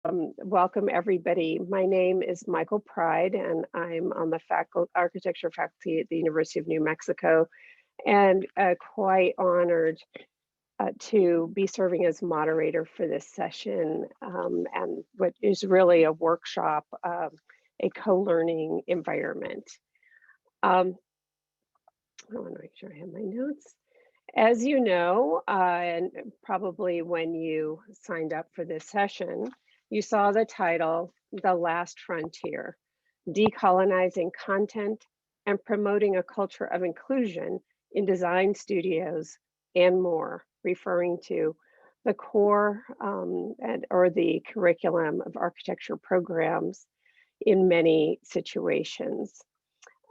Welcome everybody. My name is Michael Pride and I'm on the architecture faculty at the University of New Mexico, and quite honored to be serving as moderator for this session, and what is really a workshop, a co-learning environment. I want to make sure I have my notes. As you know, and probably when you signed up for this session, you saw the title, The Last Frontier, Decolonizing Content and Promoting a Culture of Inclusion in Design Studios and More, referring to the core or the curriculum of architecture programs in many situations.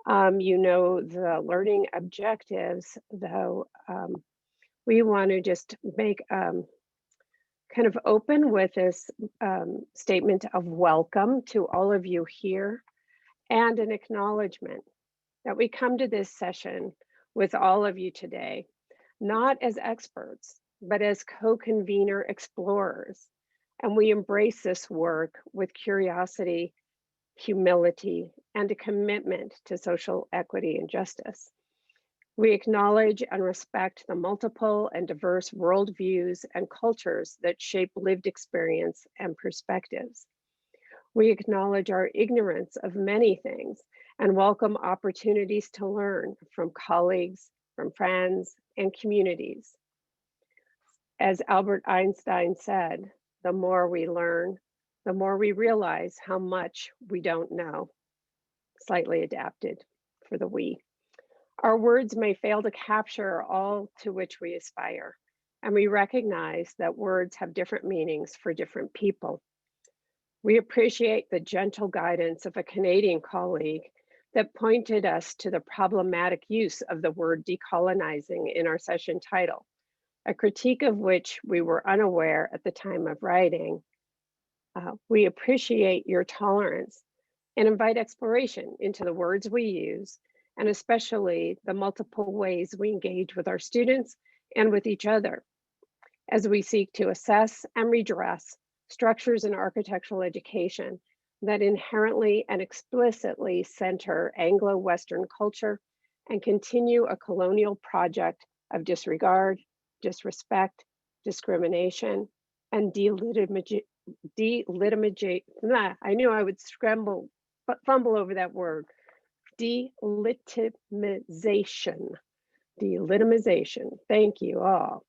You know the learning objectives, though. We want to just make kind of open with this statement of welcome to all of you here, and an acknowledgement that we come to this session with all of you today, not as experts, but as co-convener explorers. And we embrace this work with curiosity, humility, and a commitment to social equity and justice. We acknowledge and respect the multiple and diverse worldviews and cultures that shape lived experience and perspectives. We acknowledge our ignorance of many things and welcome opportunities to learn from colleagues, from friends, and communities. As Albert Einstein said, the more we learn, the more we realize how much we don't know. Slightly adapted for the we. Our words may fail to capture all to which we aspire, and we recognize that words have different meanings for different people. We appreciate the gentle guidance of a Canadian colleague that pointed us to the problematic use of the word decolonizing in our session title, a critique of which we were unaware at the time of writing. We appreciate your tolerance and invite exploration into the words we use, and especially the multiple ways we engage with our students and with each other as we seek to assess and redress structures in architectural education that inherently and explicitly center Anglo-Western culture and continue a colonial project of disregard, disrespect, discrimination, and delegitimation. I knew I would fumble over that word. Delegitimization. Delegitimization. Thank you all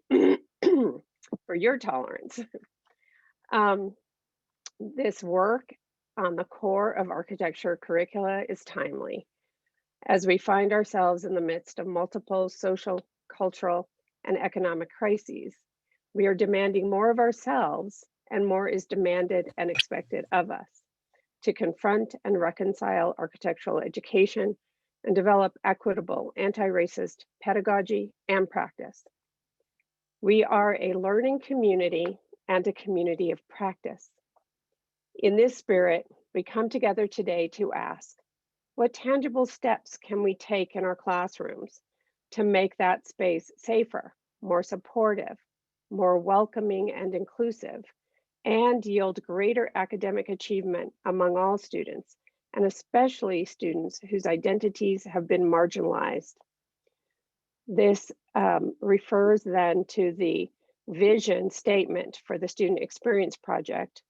for your tolerance. This work on the core of architecture curricula is timely, as we find ourselves in the midst of multiple social, cultural, and economic crises. We are demanding more of ourselves, and more is demanded and expected of us to confront and reconcile architectural education and develop equitable anti-racist pedagogy and practice. We are a learning community and a community of practice. In this spirit, we come together today to ask, what tangible steps can we take in our classrooms to make that space safer, more supportive, more welcoming and inclusive, and yield greater academic achievement among all students, and especially students whose identities have been marginalized. This refers then to the vision statement for the Student Experience Project: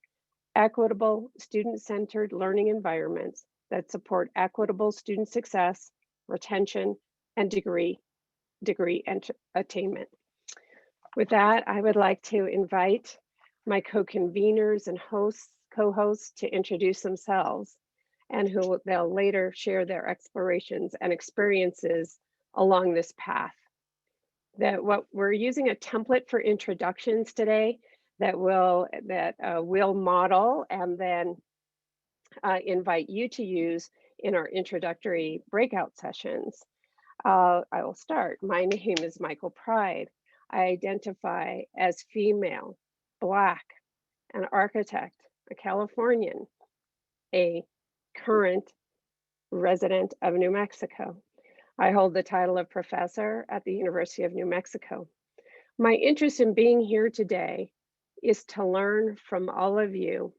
equitable, student-centered learning environments that support equitable student success, retention, and degree attainment. With that, I would like to invite my co-conveners and co-hosts to introduce themselves, and who they'll later share their explorations and experiences along this path. We're using a template for introductions today that we'll model and then invite you to use in our introductory breakout sessions. I will start. My name is Michael Pride. I identify as female, Black, an architect, a Californian, a current resident of New Mexico. I hold the title of professor at the University of New Mexico. My interest in being here today is to learn from all of you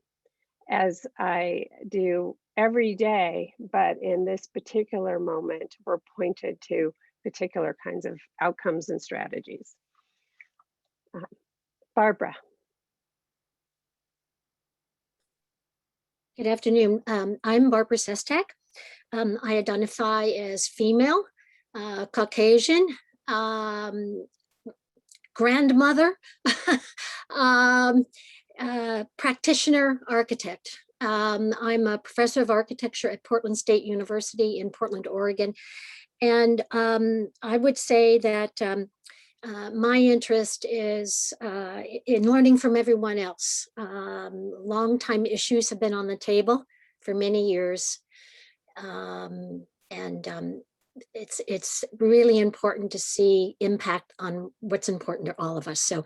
as I do every day, but in this particular moment, we're pointed to particular kinds of outcomes and strategies. Barbara. Good afternoon. I'm Barbara Sestak. I identify as female, Caucasian, grandmother, practitioner, architect. I'm a professor of architecture at Portland State University in Portland, Oregon. And I would say that my interest is in learning from everyone else. Long-time issues have been on the table for many years. It's really important to see impact on what's important to all of us. So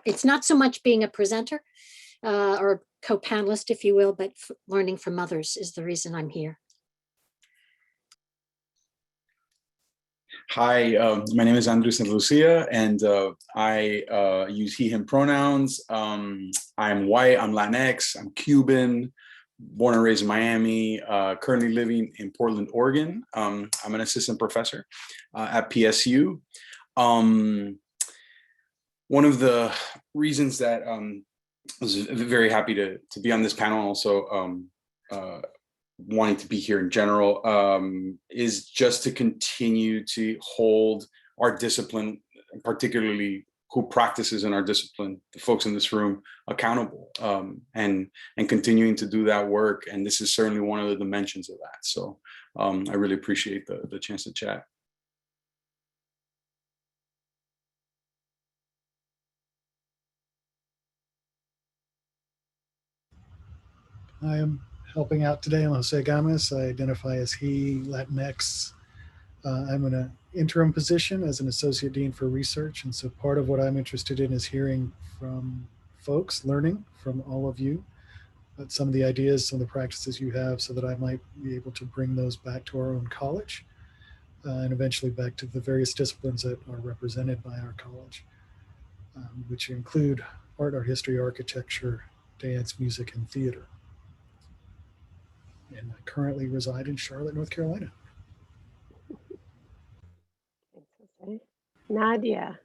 it's not so much being a presenter or co-panelist, if you will, but learning from others is the reason I'm here. Hi, my name is Andres and Lucia, and I use he, him pronouns. I'm white, I'm Latinx, I'm Cuban, born and raised in Miami, currently living in Portland, Oregon. I'm an assistant professor at PSU. One of the reasons that I was very happy to be on this panel, and also wanting to be here in general, is just to continue to hold our discipline, particularly who practices in our discipline, the folks in this room, accountable, and continuing to do that work. And this is certainly one of the dimensions of that. So I really appreciate the chance to chat. I am helping out today. I'm Jose Gomez. I identify as he, Latinx. I'm in an interim position as an associate dean for research. And so part of what I'm interested in is hearing from folks, learning from all of you, about some of the ideas, some of the practices you have, so that I might be able to bring those back to our own college and eventually back to the various disciplines that are represented by our college, which include art history, architecture, dance, music, and theater. And I currently reside in Charlotte, North Carolina. Nadia.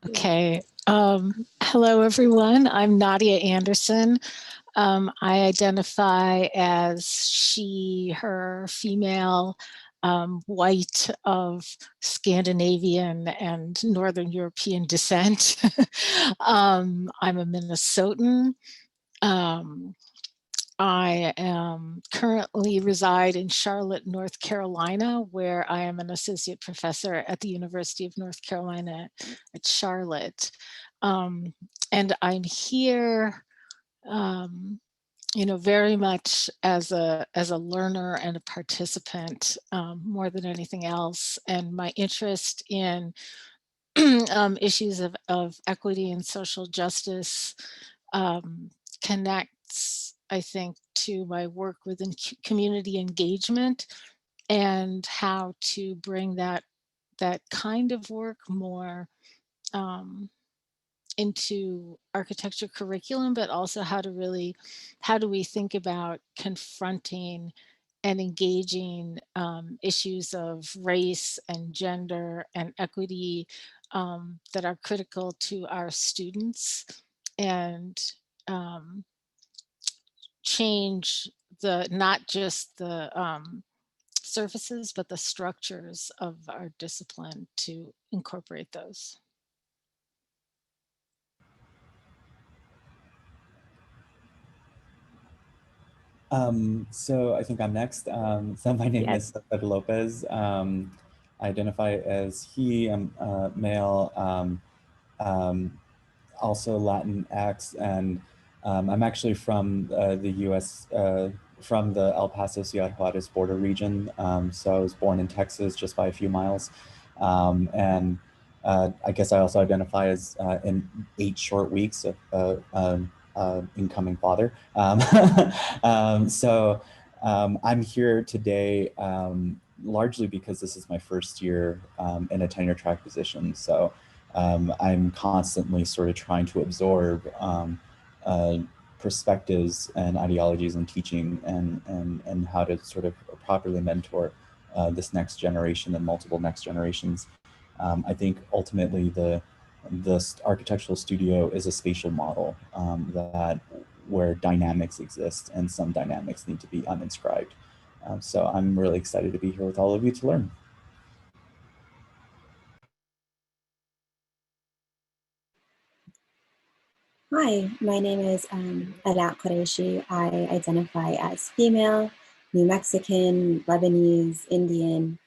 Okay. Hello, everyone. I'm Nadia Anderson. I identify as she, her, female, white of Scandinavian and Northern European descent. I'm a Minnesotan. I am currently reside in Charlotte, North Carolina, where I am an associate professor at the University of North Carolina at Charlotte. And I'm here, very much as a learner and a participant, more than anything else. And my interest in issues of equity and social justice connects, I think, to my work within community engagement and how to bring that kind of work more into architecture curriculum, but also how do we think about confronting and engaging issues of race and gender and equity that are critical to our students, and change not just the surfaces, but the structures of our discipline to incorporate those. So I think I'm next. So my name is Cesar Lopez. I identify as he, I'm male, also Latinx, and I'm actually from the US, from the El Paso Ciudad Juarez border region. So I was born in Texas, just by a few miles. And I guess I also identify as in 8 short weeks of incoming father. So I'm here today largely because this is my first year in a tenure track position. So I'm constantly sort of trying to absorb perspectives and ideologies and teaching and how to sort of properly mentor this next generation and multiple next generations. I think ultimately the architectural studio is a spatial model that where dynamics exist and some dynamics need to be uninscribed. So I'm really excited to be here with all of you to learn. Hi, my name is Adat Qureshi. I identify as female, New Mexican, Lebanese, Indian.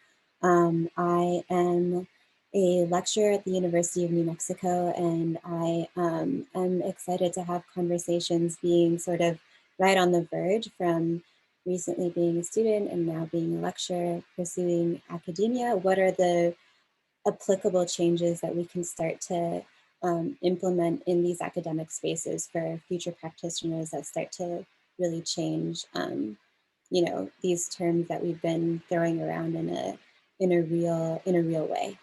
I am a lecturer at the University of New Mexico, and I am excited to have conversations being sort of right on the verge from recently being a student and now being a lecturer, pursuing academia. What are the applicable changes that we can start to implement in these academic spaces for future practitioners that start to really change, you know, these terms that we've been throwing around in a real way.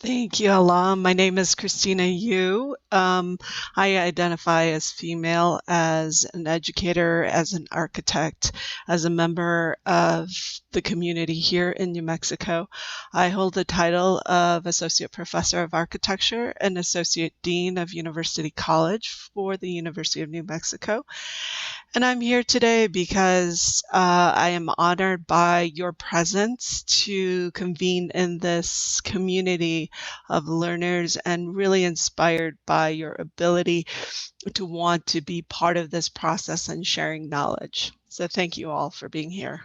Thank you, Alam. My name is Christina Yu. I identify as female, as an educator, as an architect, as a member of the community here in New Mexico. I hold the title of Associate Professor of Architecture and Associate Dean of University College for the University of New Mexico. And I'm here today because I am honored by your presence to convene in this community of learners and really inspired by your ability to want to be part of this process and sharing knowledge. So thank you all for being here.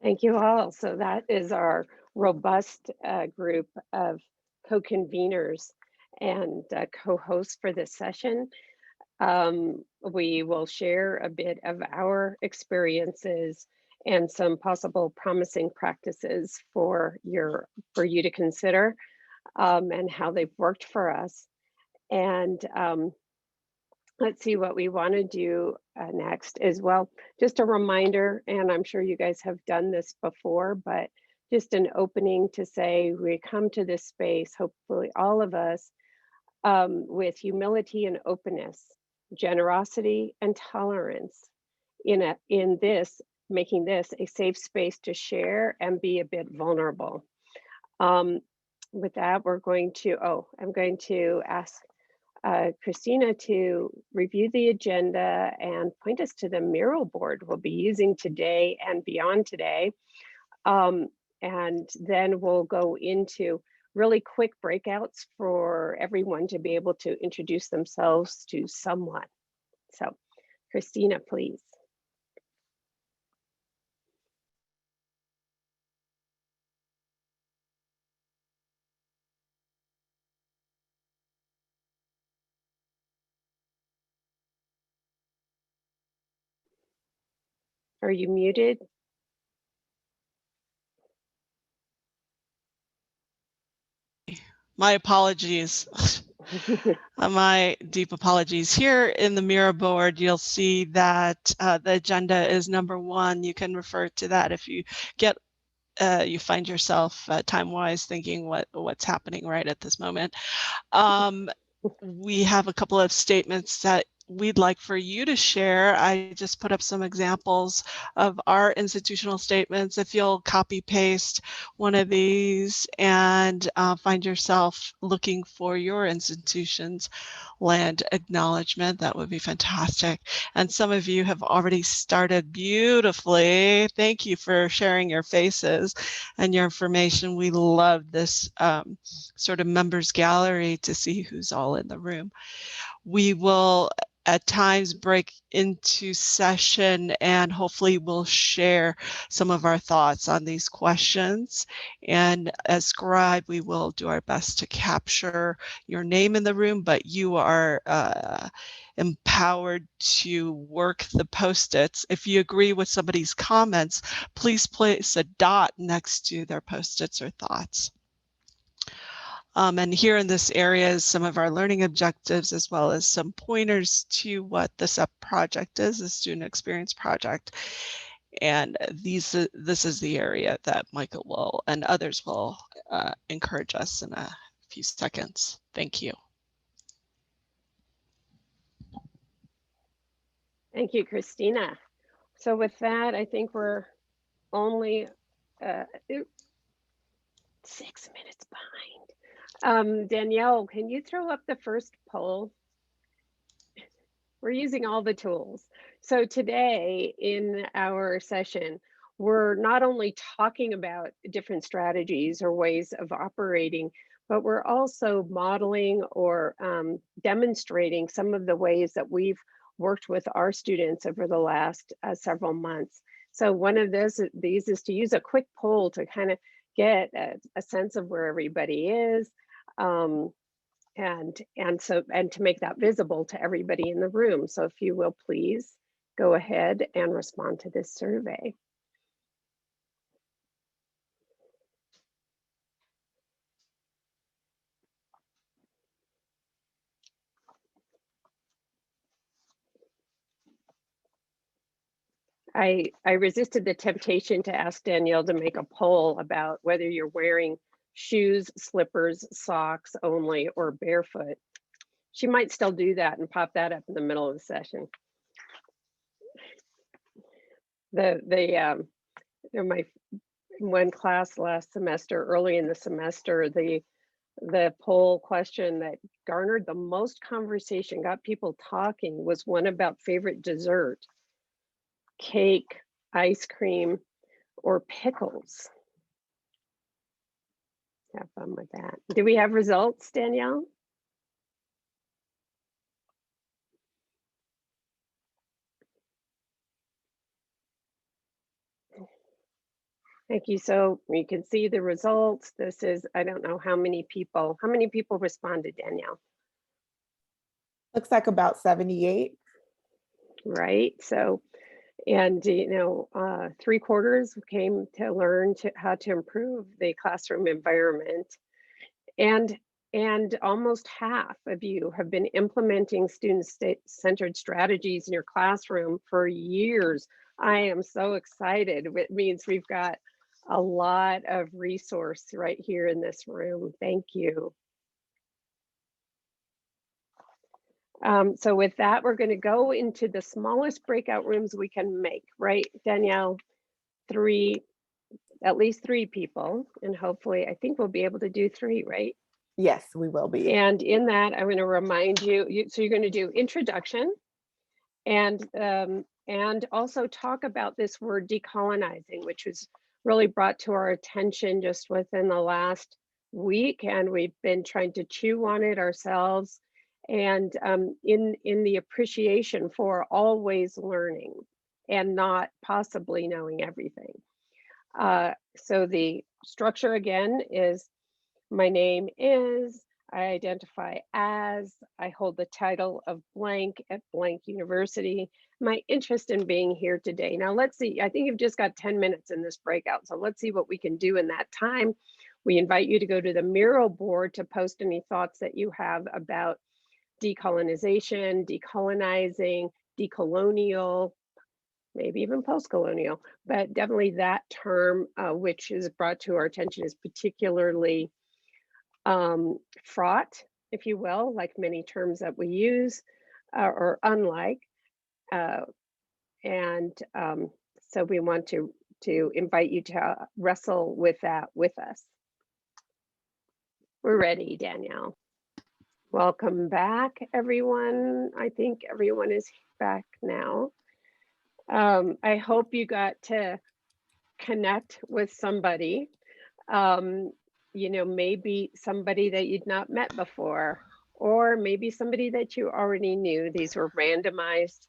Thank you all. So that is our robust group of co-conveners and co-hosts for this session. We will share a bit of our experiences and some possible promising practices for you to consider and how they've worked for us. And let's see what we want to do next as well. Just a reminder, and I'm sure you guys have done this before, but just an opening to say we come to this space, hopefully all of us, with humility and openness, generosity and tolerance in this, making this a safe space to share and be a bit vulnerable. With that, we're going to, I'm going to ask Christina to review the agenda and point us to the mural board we'll be using today and beyond today. And then we'll go into really quick breakouts for everyone to be able to introduce themselves to someone. So, Christina, please. Are you muted? My apologies. My deep apologies. Here in the Mira board, you'll see that the agenda is number 1. You can refer to that if you get you find yourself time-wise thinking what's happening right at this moment. We have a couple of statements that we'd like for you to share. I just put up some examples of our institutional statements. If you'll copy paste one of these and find yourself looking for your institution's land acknowledgement, that would be fantastic. And some of you have already started beautifully. Thank you for sharing your faces and your information. We love this sort of members gallery to see who's all in the room. We will at times break into session and hopefully we'll share some of our thoughts on these questions. And as scribe, we will do our best to capture your name in the room, but you are empowered to work the post-its. If you agree with somebody's comments, please place a dot next to their post-its or thoughts. And here in this area is some of our learning objectives, as well as some pointers to what the SEP project is, the Student Experience Project. And this is the area that Michael will and others will encourage us in a few seconds. Thank you. Thank you, Christina. So with that, I think we're only 6 minutes behind. Danielle, can you throw up the first poll? We're using all the tools. So today in our session, we're not only talking about different strategies or ways of operating, but we're also modeling or demonstrating some of the ways that we've worked with our students over the last several months. So one of these is to use a quick poll to kind of get a sense of where everybody is, and to make that visible to everybody in the room. So if you will please go ahead and respond to this survey. I resisted the temptation to ask Danielle to make a poll about whether you're wearing shoes, slippers, socks only, or barefoot. She might still do that and pop that up in the middle of the session. My one class last semester, early in the semester, the poll question that garnered the most conversation, got people talking, was one about favorite dessert. Cake, ice cream, or pickles. Have fun with that. Do we have results, Danielle? Thank you. So you can see the results. This is, I don't know how many people responded, Danielle? Looks like about 78. Right. So, and you know, 3/4 came to learn how to improve the classroom environment, and almost half of you have been implementing student-centered strategies in your classroom for years. I am so excited. It means we've got a lot of resource right here in this room. Thank you. So with that, we're going to go into the smallest breakout rooms we can make, right, Danielle? At least three people, and hopefully, I think we'll be able to do 3, right? Yes, we will be. And in that, I'm going to remind you, so you're going to do introduction, and also talk about this word decolonizing, which was really brought to our attention just within the last week, and we've been trying to chew on it ourselves. And in the appreciation for always learning and not possibly knowing everything. So the structure again is, my name is, I identify as, I hold the title of blank at blank university, my interest in being here today. Now let's see, I think you've just got 10 minutes in this breakout, so let's see what we can do in that time. We invite you to go to the Miro board to post any thoughts that you have about decolonization, decolonizing, decolonial, maybe even post-colonial, but definitely that term, which is brought to our attention, is particularly fraught, if you will, like many terms that we use, or unlike. So we want to invite you to wrestle with that with us. We're ready, Danielle. Welcome back, everyone. I think everyone is back now. I hope you got to connect with somebody, you know, maybe somebody that you'd not met before, or maybe somebody that you already knew. These were randomized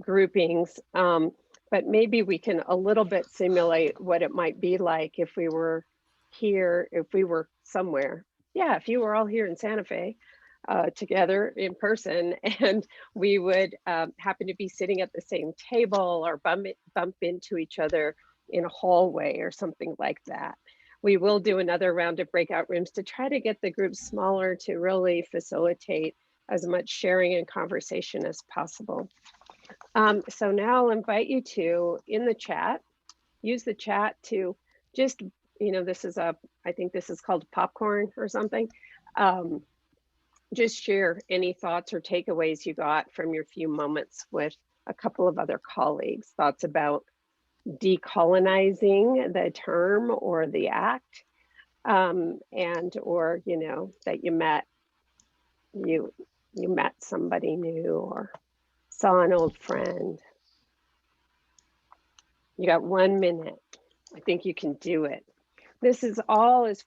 groupings, but maybe we can a little bit simulate what it might be like if we were here, if we were somewhere. Yeah, if you were all here in Santa Fe, together in person, and we would happen to be sitting at the same table or bump into each other in a hallway or something like that. We will do another round of breakout rooms to try to get the groups smaller to really facilitate as much sharing and conversation as possible. So now I'll invite you to, in the chat, use the chat to just this is I think this is called popcorn or something. Just share any thoughts or takeaways you got from your few moments with a couple of other colleagues, thoughts about decolonizing the term or the act, and or that you met somebody new or saw an old friend. You got 1 minute. I think you can do it. This is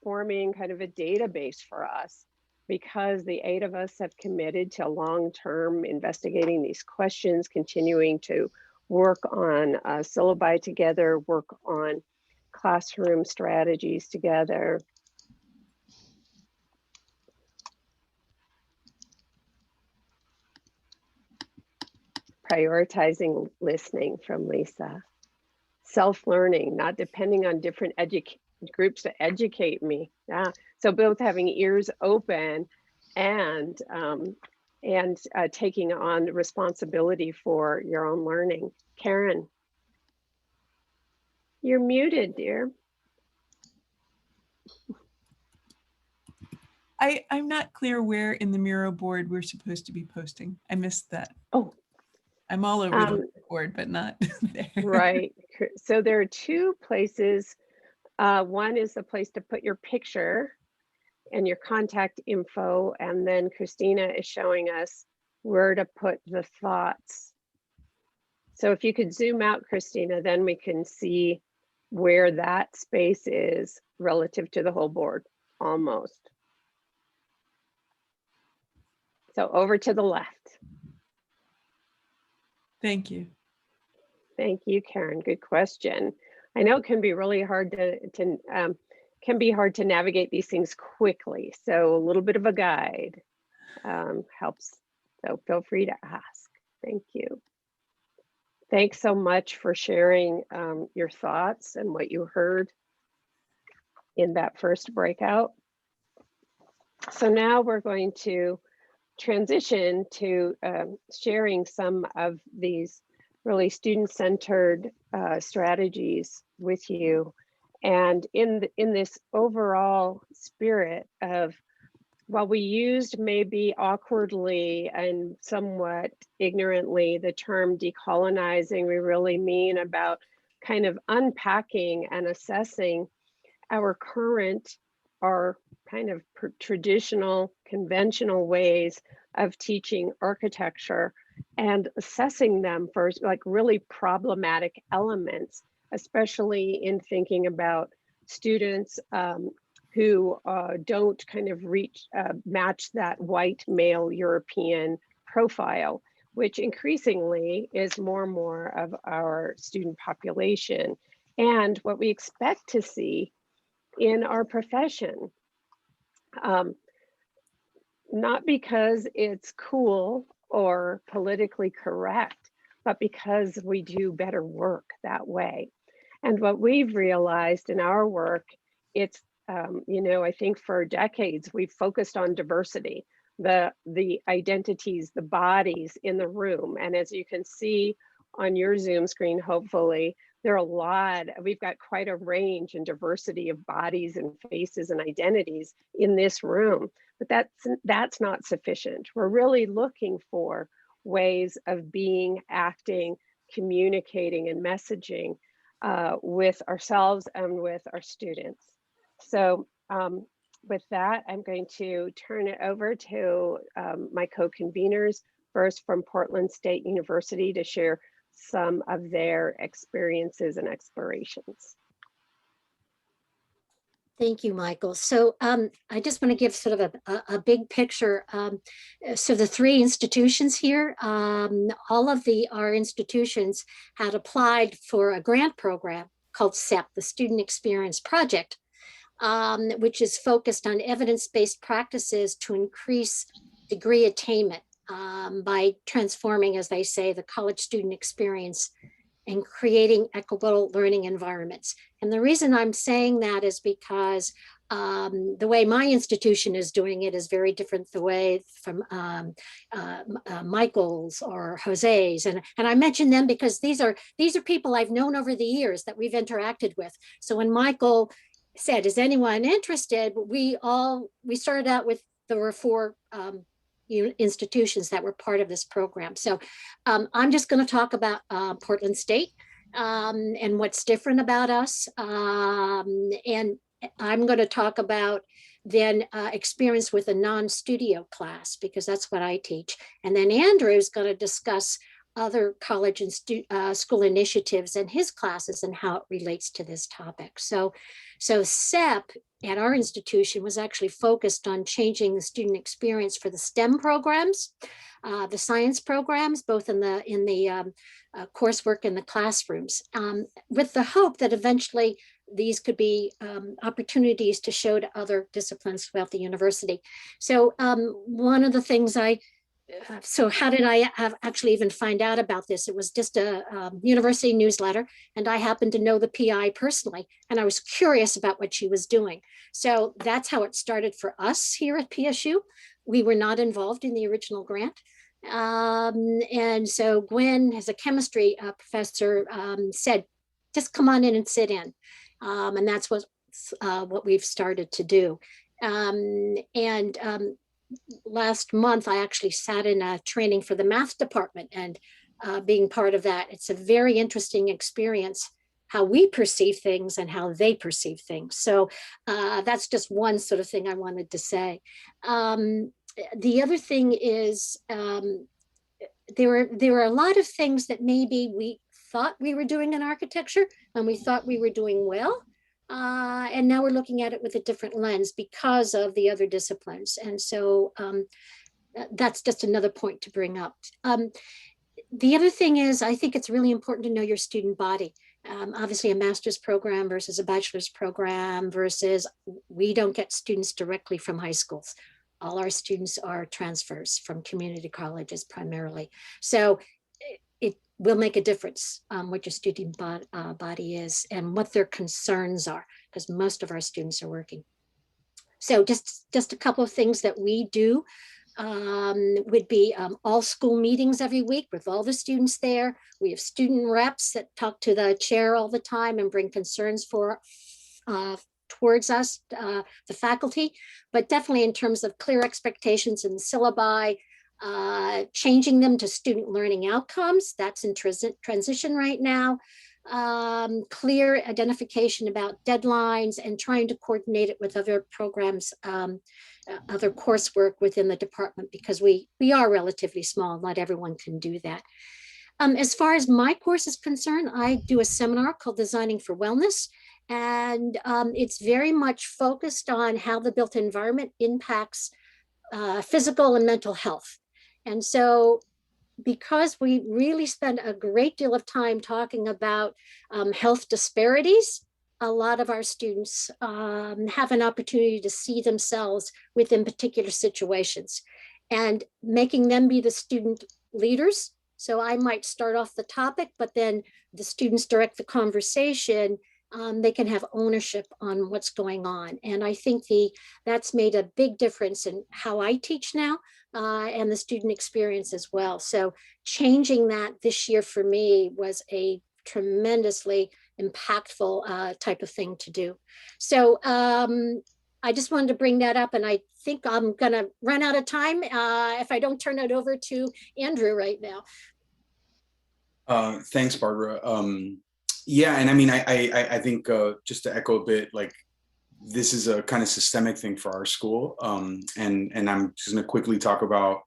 forming kind of a database for us, because the 8 of us have committed to long-term investigating these questions, continuing to work on syllabi together, work on classroom strategies together. Prioritizing listening from Lisa. Self-learning, not depending on different groups to educate me. Yeah. So both having ears open and taking on responsibility for your own learning. Karen, you're muted, dear. I'm not clear where in the Miro board we're supposed to be posting. I missed that. Oh, I'm all over the board, but not there. Right. So there are 2 places. One is the place to put your picture and your contact info, and then Christina is showing us where to put the thoughts. So if you could zoom out, Christina, then we can see where that space is relative to the whole board, almost. So over to the left. Thank you. Thank you, Karen. Good question. I know it can be really hard to navigate these things quickly. So a little bit of a guide helps. So feel free to ask. Thank you. Thanks so much for sharing your thoughts and what you heard in that first breakout. So now we're going to transition to sharing some of these really student-centered strategies with you. And in this overall spirit of, while we used maybe awkwardly and somewhat ignorantly the term decolonizing, we really mean about kind of unpacking and assessing our current, our kind of traditional, conventional ways of teaching architecture, and assessing them for like really problematic elements, especially in thinking about students who don't kind of match that white male European profile, which increasingly is more and more of our student population, and what we expect to see in our profession. Not because it's cool or politically correct, but because we do better work that way. And what we've realized in our work, it's, I think for decades, we've focused on diversity, the identities, the bodies in the room. And as you can see on your Zoom screen, hopefully, there are we've got quite a range and diversity of bodies and faces and identities in this room, but that's not sufficient. We're really looking for ways of being, acting, communicating, and messaging with ourselves and with our students. So with that, I'm going to turn it over to my co-conveners, first from Portland State University, to share some of their experiences and explorations. Thank you, Michael. So I just want to give sort of a big picture. So the 3 institutions here, all of our institutions had applied for a grant program called SEP, the Student Experience Project, which is focused on evidence-based practices to increase degree attainment by transforming, as they say, the college student experience and creating equitable learning environments. And the reason I'm saying that is because the way my institution is doing it is very different the way from Michael's or Jose's. And I mention them because these are people I've known over the years that we've interacted with. So when Michael said, is anyone interested? We started out with, there were 4 institutions that were part of this program. So I'm just going to talk about Portland State and what's different about us. And I'm going to talk about then experience with a non-studio class, because that's what I teach. And then Andrew is going to discuss other college and school initiatives and his classes and how it relates to this topic. So SEP at our institution was actually focused on changing the student experience for the STEM programs, the science programs, both in the coursework in the classrooms, with the hope that eventually these could be opportunities to show to other disciplines throughout the university. So one of the things so how did I actually even find out about this? It was just a university newsletter, and I happened to know the PI personally, and I was curious about what she was doing. So that's how it started for us here at PSU. We were not involved in the original grant. And so Gwen, as a chemistry professor, said, just come on in and sit in. And that's what we've started to do. Last month, I actually sat in a training for the math department, and being part of that, it's a very interesting experience, how we perceive things and how they perceive things. So that's just one sort of thing I wanted to say. The other thing is there were a lot of things that maybe we thought we were doing in architecture and we thought we were doing well. And now we're looking at it with a different lens because of the other disciplines. And so that's just another point to bring up. The other thing is, I think it's really important to know your student body. Obviously a master's program versus a bachelor's program versus, we don't get students directly from high schools. All our students are transfers from community colleges primarily. So it will make a difference what your student body is and what their concerns are, because most of our students are working. So just a couple of things that we do would be all school meetings every week with all the students there. We have student reps that talk to the chair all the time and bring concerns towards us, the faculty, but definitely in terms of clear expectations in the syllabi, changing them to student learning outcomes. That's in transition right now. Clear identification about deadlines and trying to coordinate it with other programs, other coursework within the department, because we are relatively small. Not everyone can do that. As far as my course is concerned, I do a seminar called Designing for Wellness. And it's very much focused on how the built environment impacts physical and mental health. And so because we really spend a great deal of time talking about health disparities, a lot of our students have an opportunity to see themselves within particular situations and making them be the student leaders. So I might start off the topic, but then the students direct the conversation. They can have ownership on what's going on. And I think that's made a big difference in how I teach now and the student experience as well. So changing that this year for me was a tremendously impactful type of thing to do. So I just wanted to bring that up, and I think I'm gonna run out of time if I don't turn it over to Andrew right now. Thanks, Barbara. Yeah, and I mean, I think just to echo a bit, like this is a kind of systemic thing for our school, and I'm just going to quickly talk about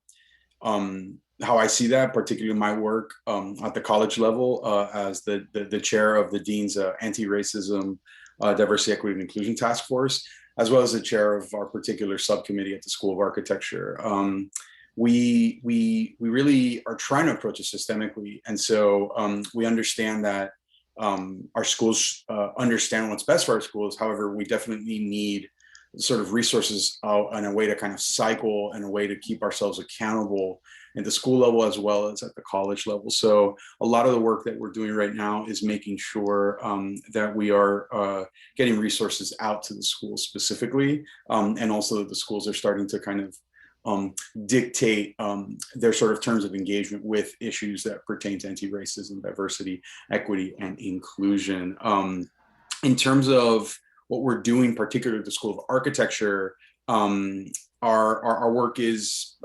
how I see that, particularly my work at the college level as the chair of the Dean's Anti-Racism, Diversity, Equity, and Inclusion Task Force, as well as the chair of our particular subcommittee at the School of Architecture. We really are trying to approach it systemically, and so we understand that our schools understand what's best for our schools. However, we definitely need sort of resources and a way to kind of cycle and a way to keep ourselves accountable at the school level as well as at the college level. So a lot of the work that we're doing right now is making sure that we are getting resources out to the schools specifically, and also that the schools are starting to kind of dictate their sort of terms of engagement with issues that pertain to anti-racism, diversity, equity, and inclusion. In terms of what we're doing, particularly at the School of Architecture, our work is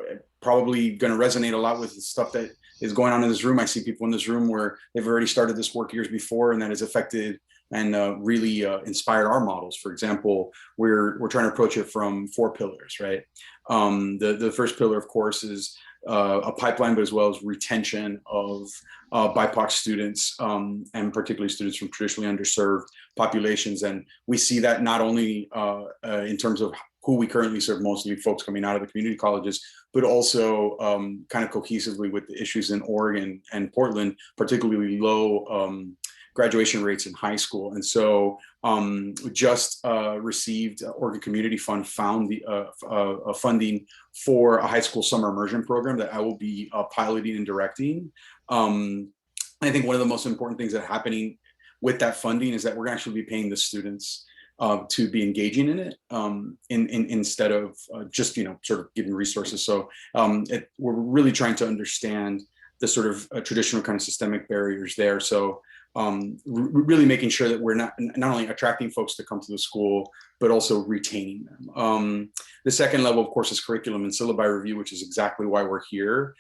probably going to resonate a lot with the stuff that is going on in this room. I see people in this room where they've already started this work years before, and that has affected and really inspired our models. For example, we're trying to approach it from 4 pillars, right? The first pillar, of course, is a pipeline, but as well as retention of BIPOC students, and particularly students from traditionally underserved populations. And we see that not only in terms of who we currently serve, mostly folks coming out of the community colleges, but also kind of cohesively with the issues in Oregon and Portland, particularly low graduation rates in high school. And so we just received Oregon Community Fund found the funding for a high school summer immersion program that I will be piloting and directing. I think one of the most important things that are happening with that funding is that we're going to actually be paying the students to be engaging in it, instead of just, sort of giving resources. So we're really trying to understand the sort of traditional kind of systemic barriers there. So really making sure that we're not only attracting folks to come to the school, but also retaining them. The second level, of course, is curriculum and syllabi review, which is exactly why we're here.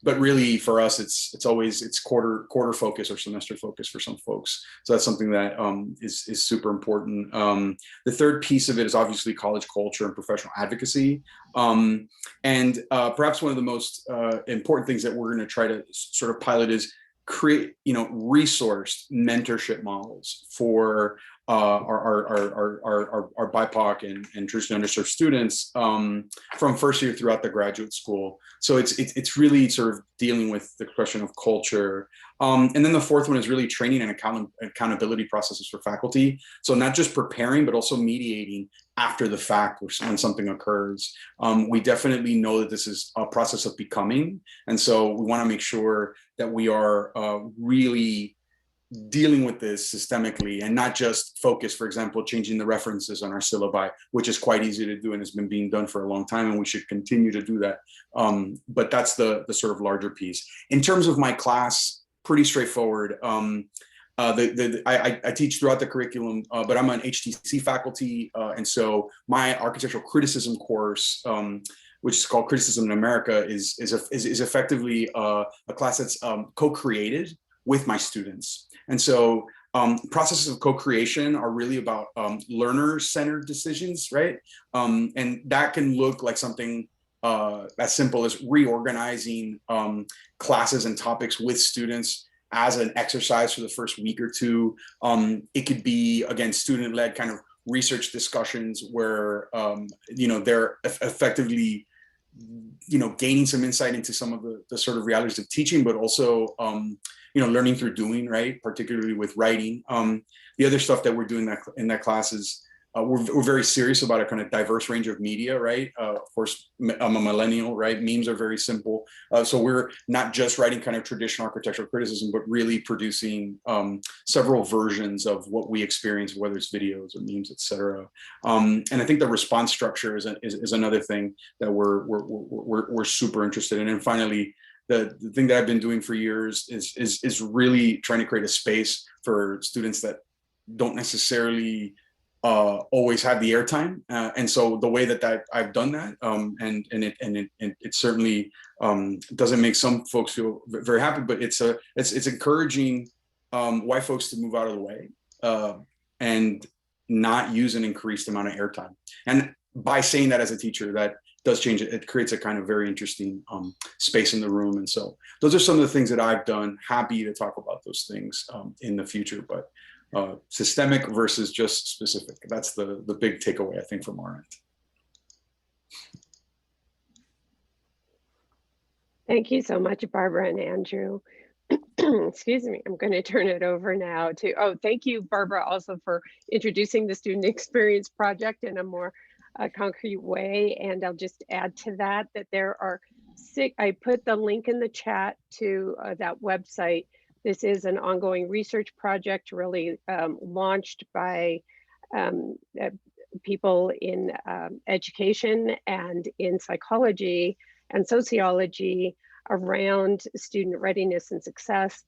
But really, for us, it's always quarter focus or semester focus for some folks. So that's something that is super important. The third piece of it is obviously college culture and professional advocacy. And perhaps one of the most important things that we're going to try to sort of pilot is create, resourced mentorship models for our BIPOC and traditionally underserved students from first year throughout the graduate school. So it's really sort of dealing with the question of culture. And then the fourth one is really training and accountability processes for faculty. So not just preparing, but also mediating after the fact when something occurs. We definitely know that this is a process of becoming. And so we want to make sure that we are really dealing with this systemically and not just focus, for example, changing the references on our syllabi, which is quite easy to do and has been being done for a long time, and we should continue to do that. But that's the sort of larger piece. In terms of my class, pretty straightforward. I teach throughout the curriculum, but I'm an HTC faculty. And so my architectural criticism course, which is called Criticism in America, is effectively a class that's co-created with my students. And so processes of co-creation are really about learner-centered decisions, right? And that can look like something as simple as reorganizing classes and topics with students as an exercise for the first week or two. It could be, again, student-led kind of research discussions where, they're effectively, gaining some insight into some of the sort of realities of teaching, but also, learning through doing, right? Particularly with writing. The other stuff that we're doing in that class is we're very serious about a kind of diverse range of media, right? Of course, I'm a millennial, right? Memes are very simple. So we're not just writing kind of traditional architectural criticism, but really producing several versions of what we experience, whether it's videos or memes, et cetera. And I think the response structure is another thing that we're super interested in. And finally, the thing that I've been doing for years is really trying to create a space for students that don't necessarily always have the airtime, and so the way that I've done that, and it certainly doesn't make some folks feel very happy, but it's encouraging white folks to move out of the way and not use an increased amount of airtime. And by saying that as a teacher, that does change it. It creates a kind of very interesting space in the room. And so those are some of the things that I've done. Happy to talk about those things in the future, but systemic versus just specific. That's the big takeaway, I think, from our end. Thank you so much, Barbara and Andrew. Excuse me, I'm going to turn it over now to, thank you, Barbara, also for introducing the Student Experience Project in a more concrete way. And I'll just add to that there are I put the link in the chat to that website. This is an ongoing research project really launched by people in education and in psychology and sociology around student readiness and success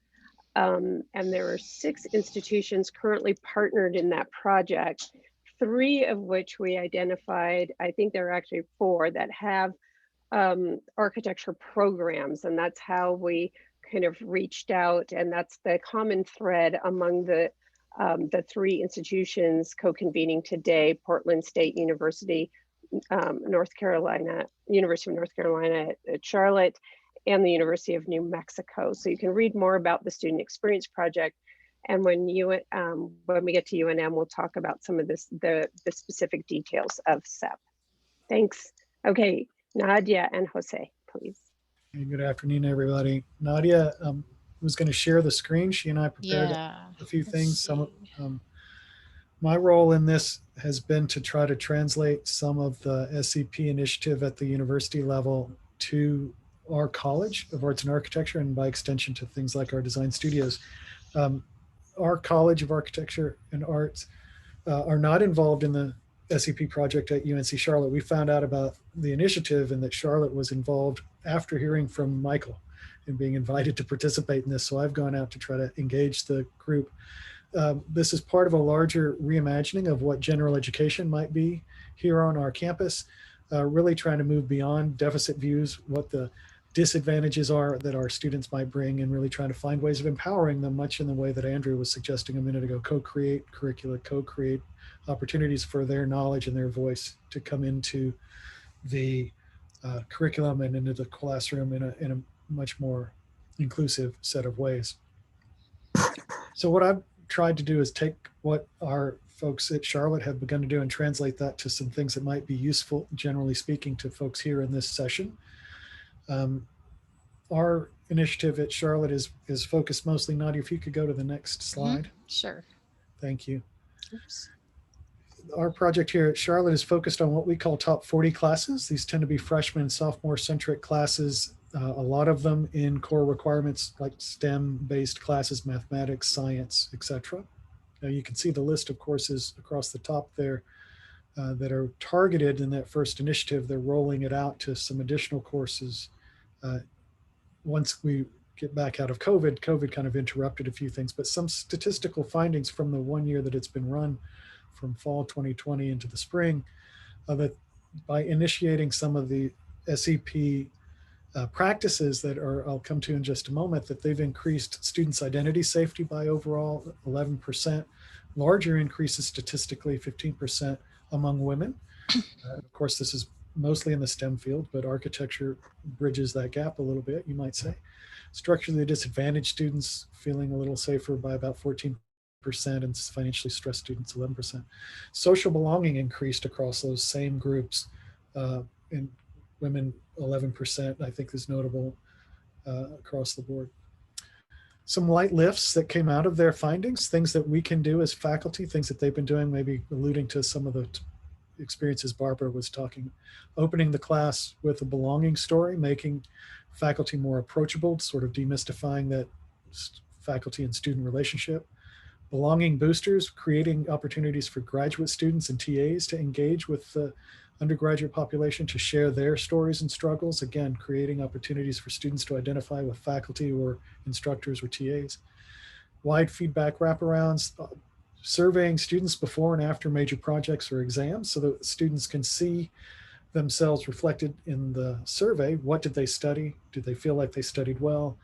And there are 6 institutions currently partnered in that project, 3 of which we identified. I think there are actually 4 that have architecture programs, and that's how we kind of reached out, and that's the common thread among the 3 institutions co-convening today: Portland State University, North Carolina, University of North Carolina at Charlotte, and the University of New Mexico. So you can read more about the Student Experience Project. And when we get to UNM, we'll talk about some of the specific details of SEP. Thanks. Okay, Nadia and Jose, please. Hey, good afternoon, everybody. Nadia was going to share the screen. She and I prepared a few things. My role in this has been to try to translate some of the SEP initiative at the university level to our College of Arts and Architecture, and by extension to things like our design studios. Our College of Architecture and Arts are not involved in the SEP project at UNC Charlotte. We found out about the initiative and that Charlotte was involved after hearing from Michael and being invited to participate in this. So I've gone out to try to engage the group. This is part of a larger reimagining of what general education might be here on our campus, really trying to move beyond deficit views, what the disadvantages are that our students might bring, and really trying to find ways of empowering them, much in the way that Andrew was suggesting a minute ago: co-create curricula, co-create opportunities for their knowledge and their voice to come into the curriculum and into the classroom in a much more inclusive set of ways. So what I've tried to do is take what our folks at Charlotte have begun to do and translate that to some things that might be useful, generally speaking, to folks here in this session. Our initiative at Charlotte is focused mostly, Nadia, if you could go to the next slide. Sure. Thank you. Oops. Our project here at Charlotte is focused on what we call top 40 classes. These tend to be freshman and sophomore centric classes, a lot of them in core requirements like STEM-based classes, mathematics, science, etc. Now you can see the list of courses across the top there that are targeted in that first initiative. They're rolling it out to some additional courses. Once we get back out of COVID kind of interrupted a few things, but some statistical findings from the 1 year that it's been run, from fall 2020 into the spring, that by initiating some of the SEP practices that I'll come to in just a moment, that they've increased students' identity safety by overall 11%, larger increases statistically 15% among women. Of course, this is mostly in the STEM field, but architecture bridges that gap a little bit, you might say. Structurally disadvantaged students feeling a little safer by about 14%, and financially stressed students 11%. Social belonging increased across those same groups. In women, 11%, I think, is notable across the board. Some light lifts that came out of their findings, things that we can do as faculty, things that they've been doing, maybe alluding to some of the experiences Barbara was talking. Opening the class with a belonging story, making faculty more approachable, sort of demystifying that faculty and student relationship. Belonging boosters, creating opportunities for graduate students and TAs to engage with the undergraduate population, to share their stories and struggles. Again, creating opportunities for students to identify with faculty or instructors or TAs. Wide feedback wraparounds, surveying students before and after major projects or exams so that students can see themselves reflected in the survey. What did they study? Did they feel like they studied well?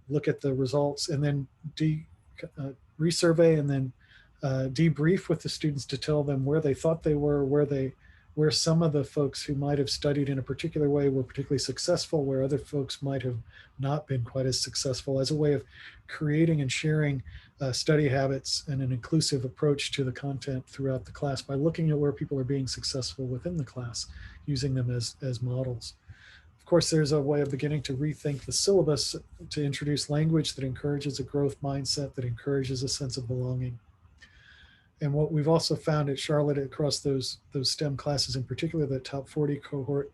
Look at the results, and then resurvey, and then debrief with the students to tell them where they thought they were, where some of the folks who might have studied in a particular way were particularly successful, where other folks might have not been quite as successful, as a way of creating and sharing study habits and an inclusive approach to the content throughout the class by looking at where people are being successful within the class, using them as models. Of course, there's a way of beginning to rethink the syllabus to introduce language that encourages a growth mindset, that encourages a sense of belonging. And what we've also found at Charlotte across those STEM classes, in particular the top 40 cohort,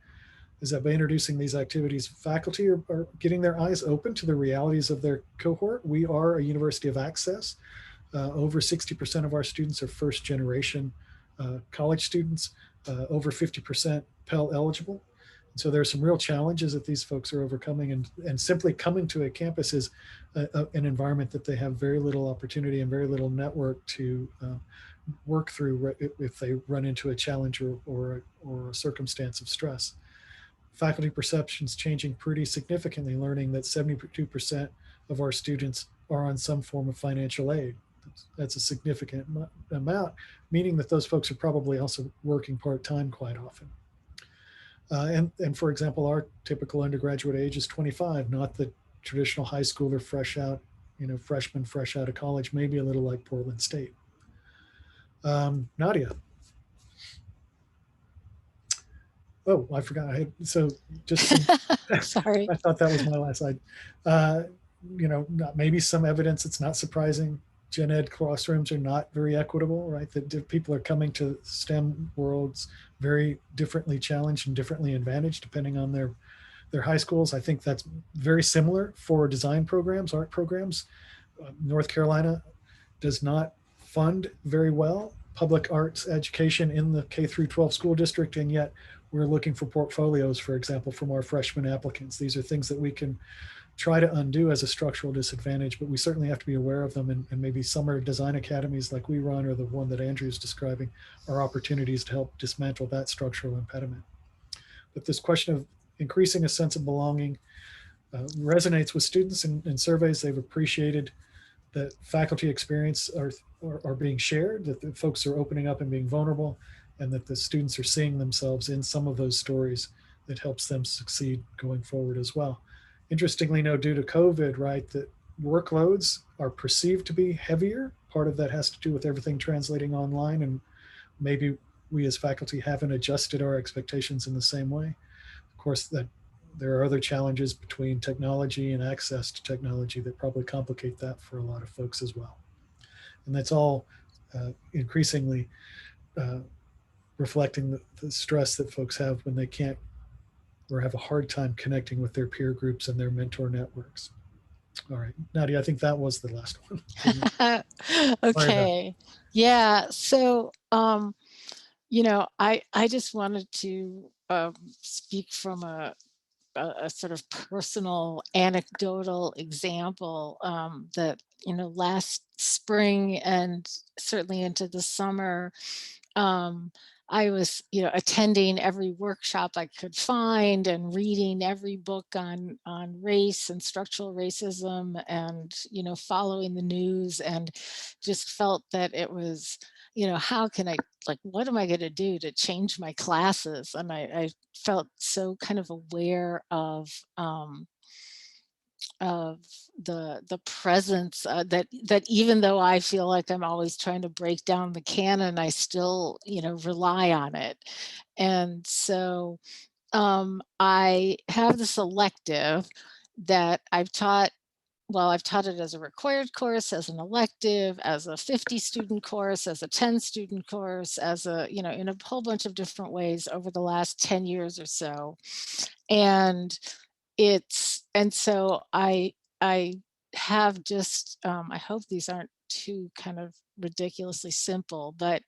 is that by introducing these activities, faculty are getting their eyes open to the realities of their cohort. We are a university of access. Over 60% of our students are first generation college students, over 50% Pell eligible. So there are some real challenges that these folks are overcoming, and simply coming to a campus is an environment that they have very little opportunity and very little network to work through if they run into a challenge or a circumstance of stress. Faculty perceptions changing pretty significantly, learning that 72% of our students are on some form of financial aid. That's a significant amount, meaning that those folks are probably also working part-time quite often. And for example, our typical undergraduate age is 25, not the traditional high schooler fresh out, freshman fresh out of college, maybe a little like Portland State. Nadia. Oh, I forgot. So just sorry. I thought that was my last slide. Maybe some evidence. It's not surprising. Gen Ed classrooms are not very equitable, right? That people are coming to STEM worlds very differently challenged and differently advantaged depending on their high schools. I think that's very similar for design programs, art programs. North Carolina does not fund very well public arts education in the K through 12 school district, and yet we're looking for portfolios, for example, from our freshman applicants. These are things that we can try to undo as a structural disadvantage, but we certainly have to be aware of them, and maybe summer design academies like we run, or the one that Andrew's describing, are opportunities to help dismantle that structural impediment. But this question of increasing a sense of belonging resonates with students. In surveys, they've appreciated that faculty experience are being shared, that the folks are opening up and being vulnerable, and that the students are seeing themselves in some of those stories that helps them succeed going forward as well. Interestingly, due to COVID, right, that workloads are perceived to be heavier. Part of that has to do with everything translating online, and maybe we as faculty haven't adjusted our expectations in the same way. Of course, that there are other challenges between technology and access to technology that probably complicate that for a lot of folks as well. And that's all increasingly reflecting the stress that folks have when they can't or have a hard time connecting with their peer groups and their mentor networks. All right, Nadia, I think that was the last one. Okay. Yeah. So, I just wanted to speak from a sort of personal anecdotal example that, last spring and certainly into the summer, I was, attending every workshop I could find and reading every book on race and structural racism, and, following the news, and just felt that it was, how can I, what am I going to do to change my classes? And I felt so kind of aware of the presence that even though I feel like I'm always trying to break down the canon, I still rely on it. And so I have this elective that I've taught. Well, I've taught it as a required course, as an elective, as a 50 student course, as a 10 student course, as a, in a whole bunch of different ways over the last 10 years or so. And so I have just, I hope these aren't too kind of ridiculously simple, but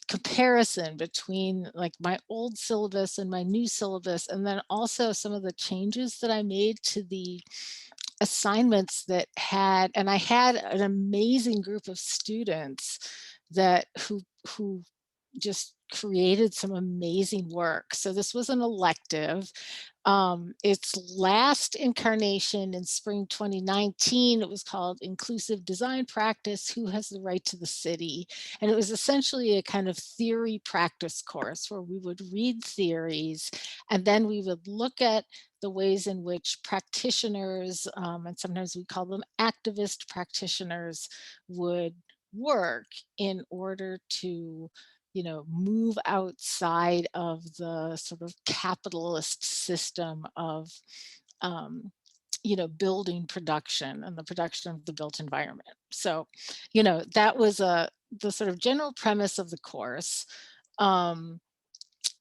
comparison between like my old syllabus and my new syllabus, and then also some of the changes that I made to the assignments that and I had an amazing group of students that who just created some amazing work. So this was an elective. Its last incarnation in spring 2019, it was called Inclusive Design Practice, Who Has the Right to the City? And it was essentially a kind of theory practice course where we would read theories, and then we would look at the ways in which practitioners, and sometimes we call them activist practitioners, would work in order to move outside of the sort of capitalist system of, building production and the production of the built environment. So, that was the sort of general premise of the course.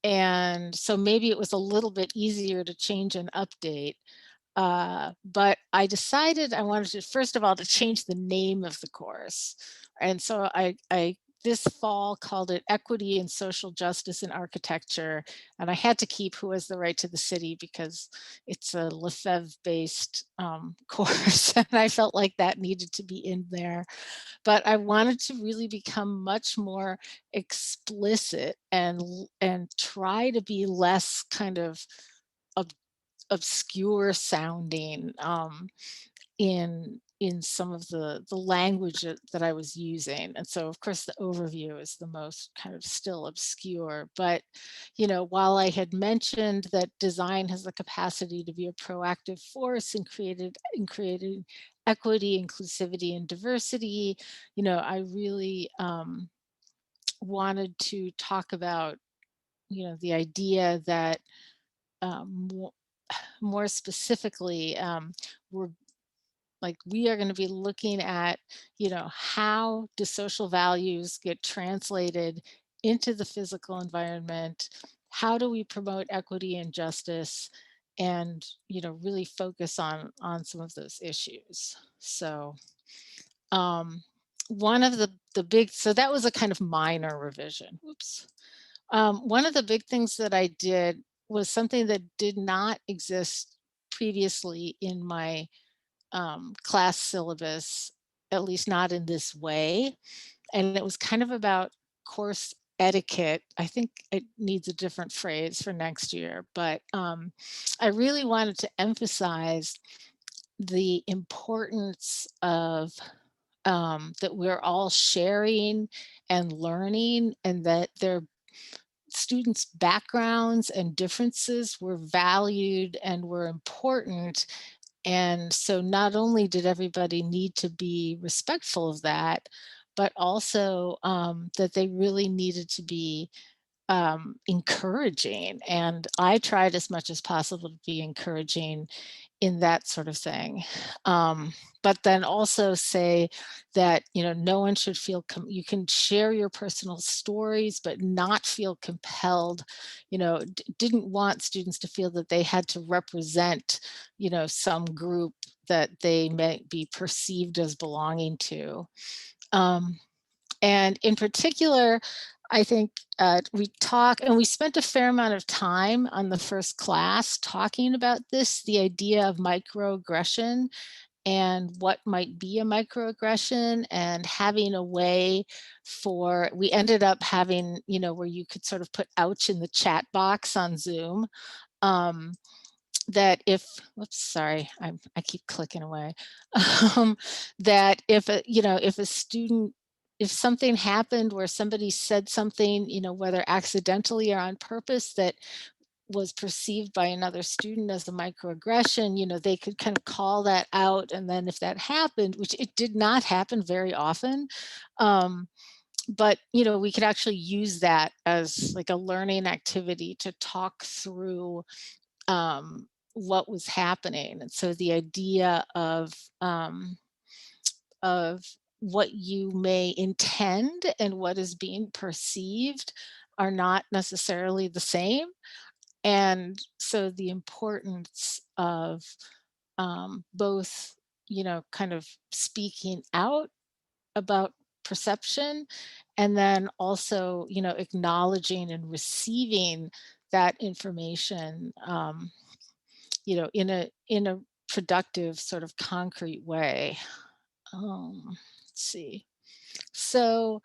And so maybe it was a little bit easier to change and update. But I decided I wanted to, first of all, to change the name of the course. And so I this fall called it Equity and Social Justice in Architecture. And I had to keep Who Has the Right to the City because it's a Lefebvre-based course. And I felt like that needed to be in there. But I wanted to really become much more explicit and try to be less kind of obscure sounding in some of the language that I was using. And so of course the overview is the most kind of still obscure, but while I had mentioned that design has the capacity to be a proactive force in creating equity, inclusivity, and diversity, I really wanted to talk about the idea that more specifically, we are going to be looking at, how do social values get translated into the physical environment? How do we promote equity and justice? And, really focus on some of those issues. So one of the big, so that was a kind of minor revision. Oops. One of the big things that I did was something that did not exist previously in my class syllabus, at least not in this way. And it was kind of about course etiquette. I think it needs a different phrase for next year, but I really wanted to emphasize the importance of that we're all sharing and learning, and that their students' backgrounds and differences were valued and were important. And so not only did everybody need to be respectful of that, but also that they really needed to be encouraging. And I tried as much as possible to be encouraging in that sort of thing. But then also say that, no one should feel, you can share your personal stories, but not feel compelled, didn't want students to feel that they had to represent, some group that they may be perceived as belonging to. And in particular, I think we spent a fair amount of time on the first class talking about this, the idea of microaggression and what might be a microaggression, and having a way we ended up having, where you could sort of put ouch in the chat box on Zoom. That if, whoops, sorry, I keep clicking away. That if a student, if something happened where somebody said something, whether accidentally or on purpose, that was perceived by another student as a microaggression, they could kind of call that out. And then if that happened, which it did not happen very often, but, we could actually use that as like a learning activity to talk through what was happening. And so the idea of what you may intend and what is being perceived are not necessarily the same. And so the importance of both, kind of speaking out about perception, and then also, acknowledging and receiving that information, in a productive sort of concrete way. Let's see. So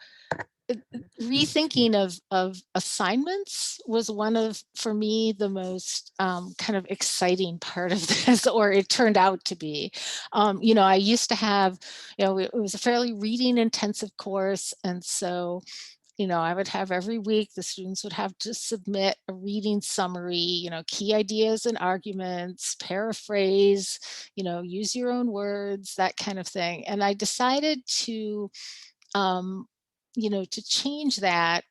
rethinking of assignments was one of, for me, the most kind of exciting part of this, or it turned out to be. I used to have, it was a fairly reading intensive course. And so I would have every week, the students would have to submit a reading summary, key ideas and arguments, paraphrase, use your own words, that kind of thing. And I decided to, to change that,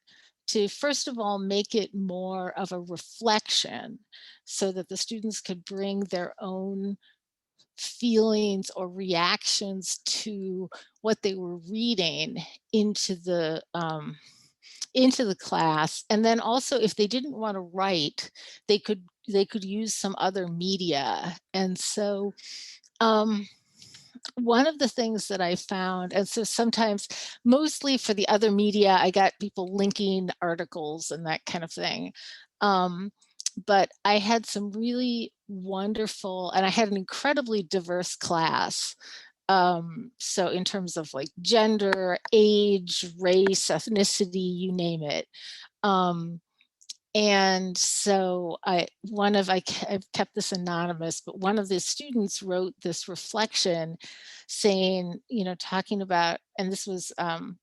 to first of all, make it more of a reflection so that the students could bring their own feelings or reactions to what they were reading into the class. And then also, if they didn't want to write, they could use some other media. And so one of the things that I found, and so sometimes, mostly for the other media, I got people linking articles and that kind of thing. But I had some really wonderful, and I had an incredibly diverse class. So in terms of like gender, age, race, ethnicity, you name it. And so I've kept this anonymous, but one of the students wrote this reflection saying, talking about, and this was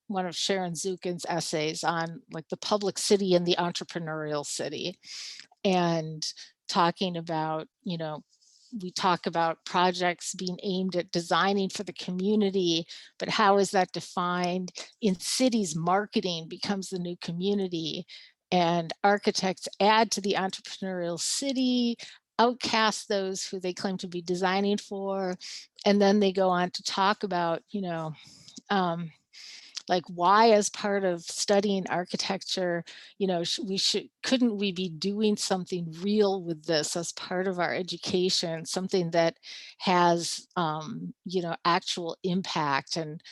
one of Sharon Zukin's essays on like the public city and the entrepreneurial city, and talking about, we talk about projects being aimed at designing for the community, but how is that defined? In cities, marketing becomes the new community, and architects add to the entrepreneurial city, outcast those who they claim to be designing for, and then they go on to talk about, like why, as part of studying architecture, couldn't we be doing something real with this as part of our education, something that has, actual impact, and,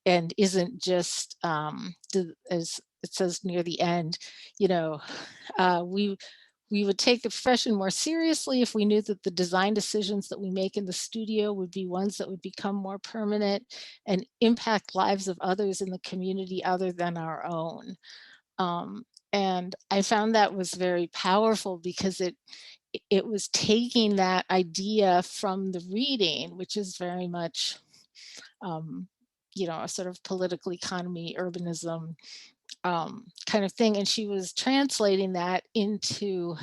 and isn't just, as it says near the end, we would take the profession more seriously if we knew that the design decisions that we make in the studio would be ones that would become more permanent and impact lives of others in the community other than our own. And I found that was very powerful, because it was taking that idea from the reading, which is very much, a sort of political economy, urbanism kind of thing. And she was translating that into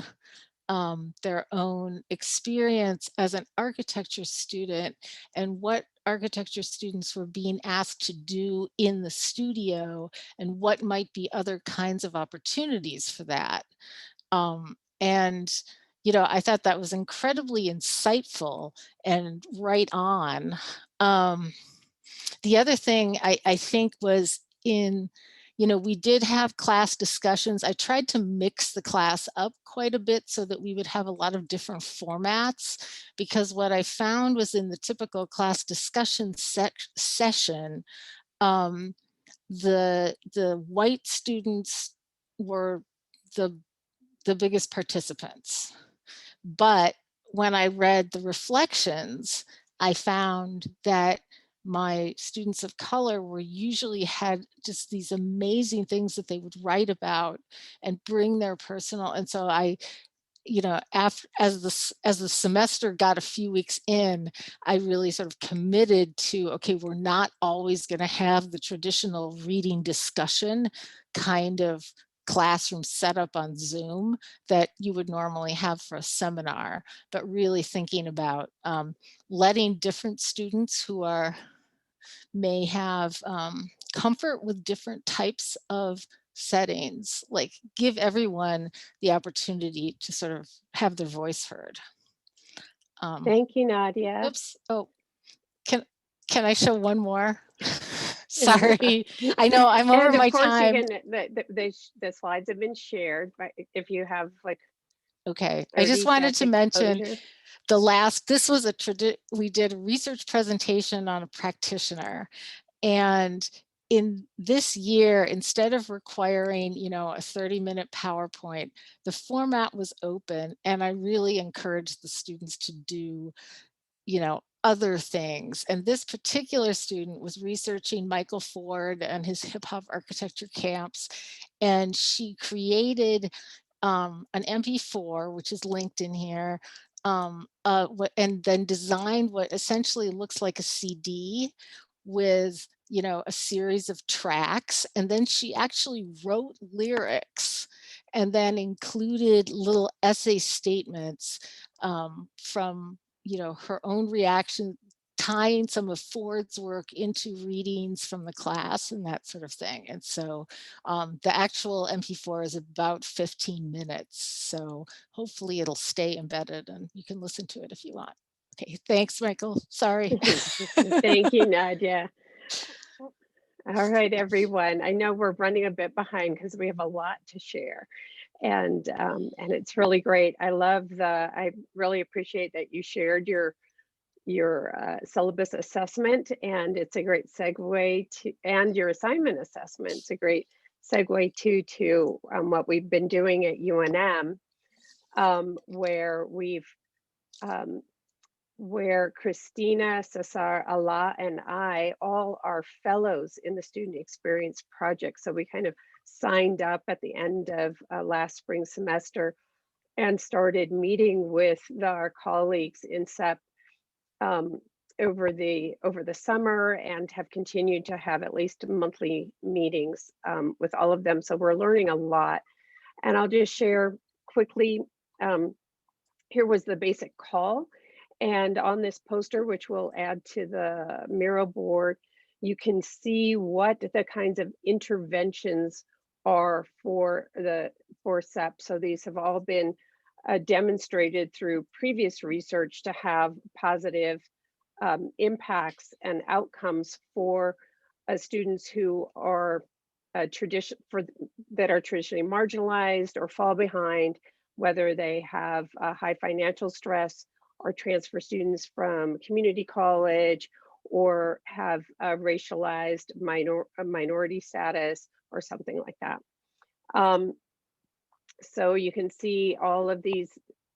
their own experience as an architecture student, and what architecture students were being asked to do in the studio, and what might be other kinds of opportunities for that. And I thought that was incredibly insightful and right on. The other thing I think was we did have class discussions. I tried to mix the class up quite a bit so that we would have a lot of different formats, because what I found was, in the typical class discussion session, the white students were the biggest participants. But when I read the reflections, I found that my students of color usually had just these amazing things that they would write about and bring their personal. And so I, as the semester got a few weeks in, I really sort of committed to, okay, we're not always going to have the traditional reading discussion kind of classroom setup on Zoom that you would normally have for a seminar, but really thinking about letting different students who may have comfort with different types of settings, like give everyone the opportunity to sort of have their voice heard. Thank you, Nadia. Oops. Oh, can I show one more? Sorry, I know I'm over my time. And of course, the slides have been shared, but if you have like. Okay, I just wanted to mention this was we did a research presentation on a practitioner, and in this year, instead of requiring, a 30-minute PowerPoint, the format was open, and I really encouraged the students to do, other things. And this particular student was researching Michael Ford and his hip hop architecture camps. And she created an MP4, which is linked in here, and then designed what essentially looks like a CD with, a series of tracks. And then she actually wrote lyrics and then included little essay statements from her own reaction, tying some of Ford's work into readings from the class and that sort of thing. And so the actual MP4 is about 15 minutes. So hopefully it'll stay embedded and you can listen to it if you want. Okay, thanks, Michael. Sorry. Thank you, Nadia. All right, everyone. I know we're running a bit behind because we have a lot to share. And it's really great. I really appreciate that you shared your your syllabus assessment, and it's a great segue to, and your assignment assessment. It's a great segue to what we've been doing at UNM, where we've where Christina, Cesar, Allah, and I all are fellows in the Student Experience Project. So we kind of signed up at the end of last spring semester and started meeting with our colleagues in SEP over the summer, and have continued to have at least monthly meetings with all of them. So we're learning a lot. And I'll just share quickly, here was the basic call. And on this poster, which we'll add to the Miro board, you can see what the kinds of interventions are for SEP. So these have all been demonstrated through previous research to have positive impacts and outcomes for students who are that are traditionally marginalized or fall behind, whether they have high financial stress, or transfer students from community college, or have a racialized minority status, or something like that. So you can see all of these,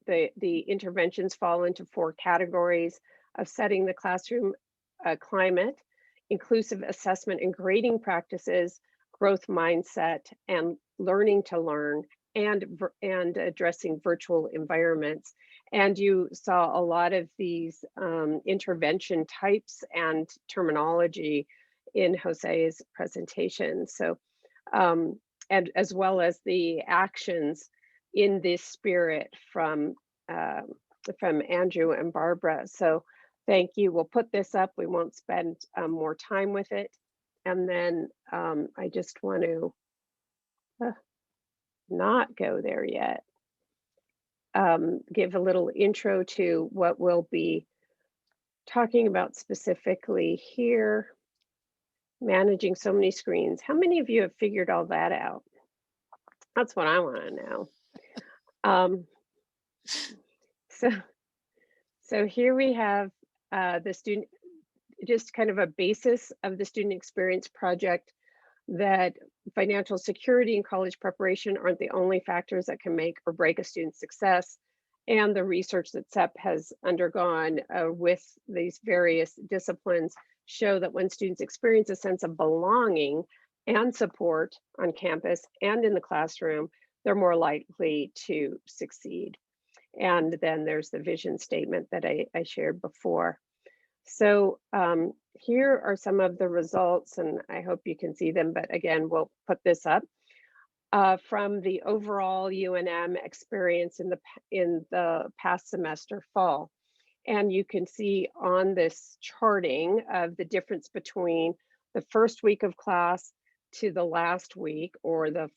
the interventions fall into 4 categories of setting the classroom climate, inclusive assessment and grading practices, growth mindset, and learning to learn, and addressing virtual environments. And you saw a lot of these intervention types and terminology in Jose's presentation. So, and as well as the actions in this spirit from Andrew and Barbara. So thank you. We'll put this up. We won't spend more time with it. And then I just want to not go there yet. Give a little intro to what we'll be talking about specifically here. Managing so many screens. How many of you have figured all that out? That's what I want to know. So here we have the student, just kind of a basis of the Student Experience Project, that financial security and college preparation aren't the only factors that can make or break a student's success. And the research that SEP has undergone with these various disciplines show that when students experience a sense of belonging and support on campus and in the classroom, they're more likely to succeed. And then there's the vision statement that I shared before. So here are some of the results, and I hope you can see them, but again, we'll put this up from the overall UNM experience in the past semester fall. And you can see on this charting of the difference between the first week of class to the last week, or the